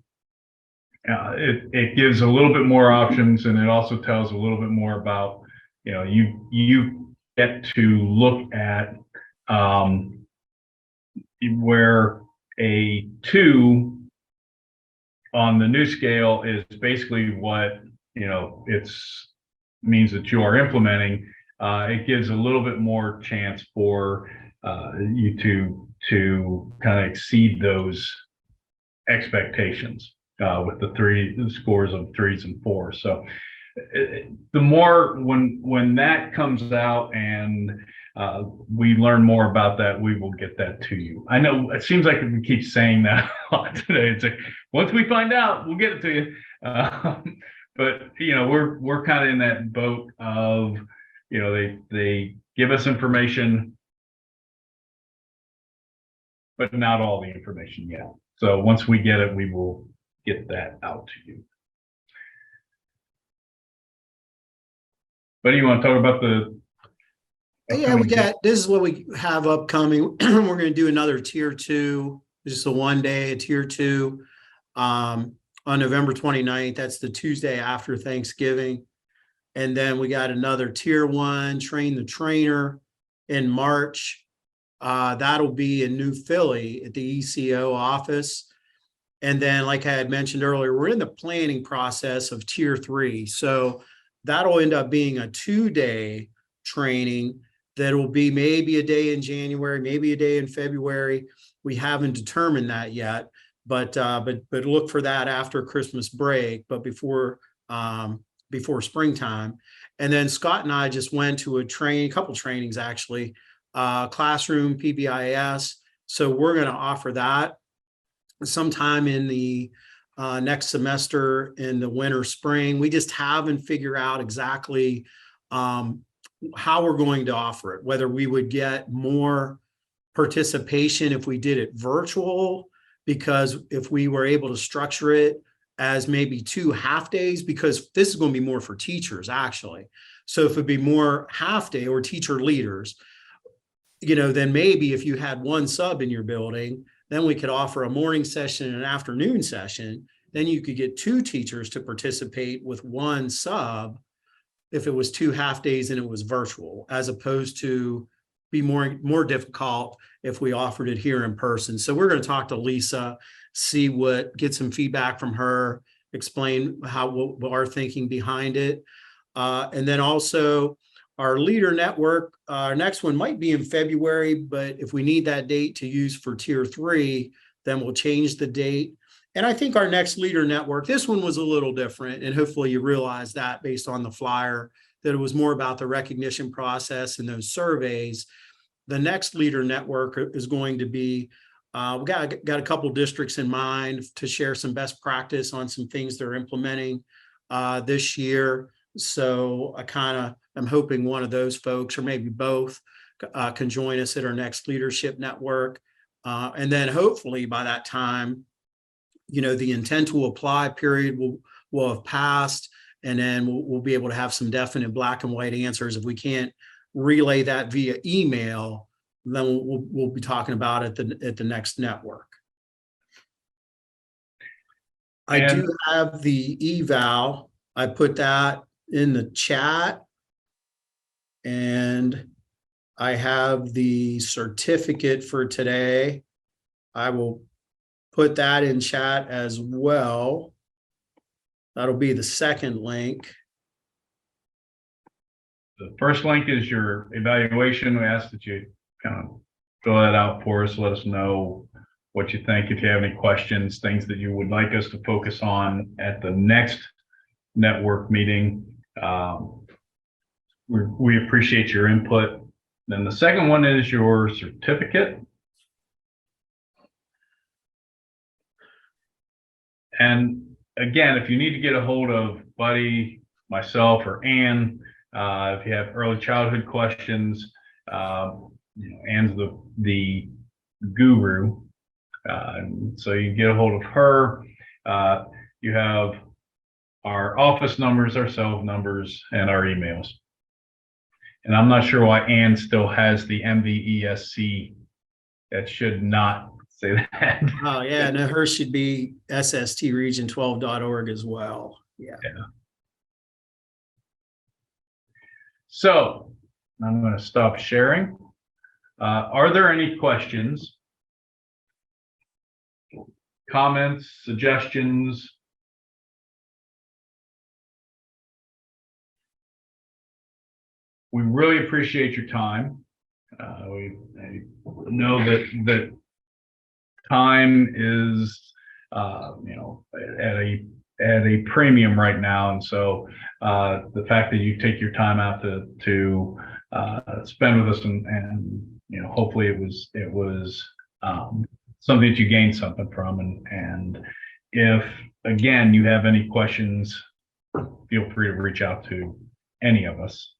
it gives a little bit more options, and it also tells a little bit more about, you get to look at where a 2 on the new scale is basically what, it's means that you are implementing. It gives a little bit more chance for you to kind of exceed those expectations with the scores of 3s and 4s. So the more when that comes out and we learn more about that, we will get that to you. I know it seems like we keep saying that a lot today. It's like, once we find out, we'll get it to you. But we're kind of in that boat of, they give us information, but not all the information yet. So once we get it, we will get that out to you. But do you want to talk about the? Yeah, this is what we have upcoming. We're going to do another tier 2, just a 1-day, a tier 2 on November 29th. That's the Tuesday after Thanksgiving. And then we got another tier 1, train the trainer, in March. That'll be in New Philly at the ECO office. And then, like I had mentioned earlier, we're in the planning process of tier 3. So that'll end up being a 2-day training that will be maybe a day in January, maybe a day in February. We haven't determined that yet, but look for that after Christmas break, but before springtime. And then Scott and I just went to a couple trainings actually, classroom PBIS. So we're going to offer that sometime in the next semester in the winter, spring. We just haven't figured out exactly how we're going to offer it, whether we would get more participation if we did it virtual, because if we were able to structure it as maybe 2 half days, because this is going to be more for teachers actually. So if it'd be more half day or teacher leaders, then maybe if you had 1 sub in your building, then we could offer a morning session and an afternoon session. Then you could get 2 teachers to participate with 1 sub if it was 2 half days and it was virtual, as opposed to be more difficult if we offered it here in person. So we're going to talk to Lisa, get some feedback from her, explain what our thinking behind it. And then also our leader network, our next one might be in February, but if we need that date to use for tier 3, then we'll change the date. And I think our next leader network, this one was a little different, and hopefully you realize that based on the flyer, that it was more about the recognition process and those surveys. The next leader network is going to be, we got a couple districts in mind to share some best practice on some things they're implementing this year. So I'm hoping one of those folks, or maybe both, can join us at our next leadership network. And then hopefully by that time, the intent to apply period will have passed, and then we'll be able to have some definite black and white answers. If we can't relay that via email, then we'll be talking about it at the next network. I do have the eval. I put that in the chat, and I have the certificate for today. I will put that in chat as well. That'll be the second link. The first link is your evaluation. We ask that you kind of fill that out for us. Let us know what you think. If you have any questions, things that you would like us to focus on at the next network meeting. We appreciate your input. Then the second one is your certificate. And again, if you need to get a hold of Buddy, myself, or Ann, if you have early childhood questions, Ann's the guru, so you can get a hold of her. You have our office numbers, our cell numbers, and our emails. And I'm not sure why Ann still has the MVESC. That should not say that. Oh, yeah, no, hers should be SSTregion12.org as well. Yeah. So I'm going to stop sharing. Are there any questions, comments, suggestions? We really appreciate your time. I know that time is, at a premium right now, and so the fact that you take your time out to spend with us, and hopefully it was something that you gained something from, and if again you have any questions, feel free to reach out to any of us.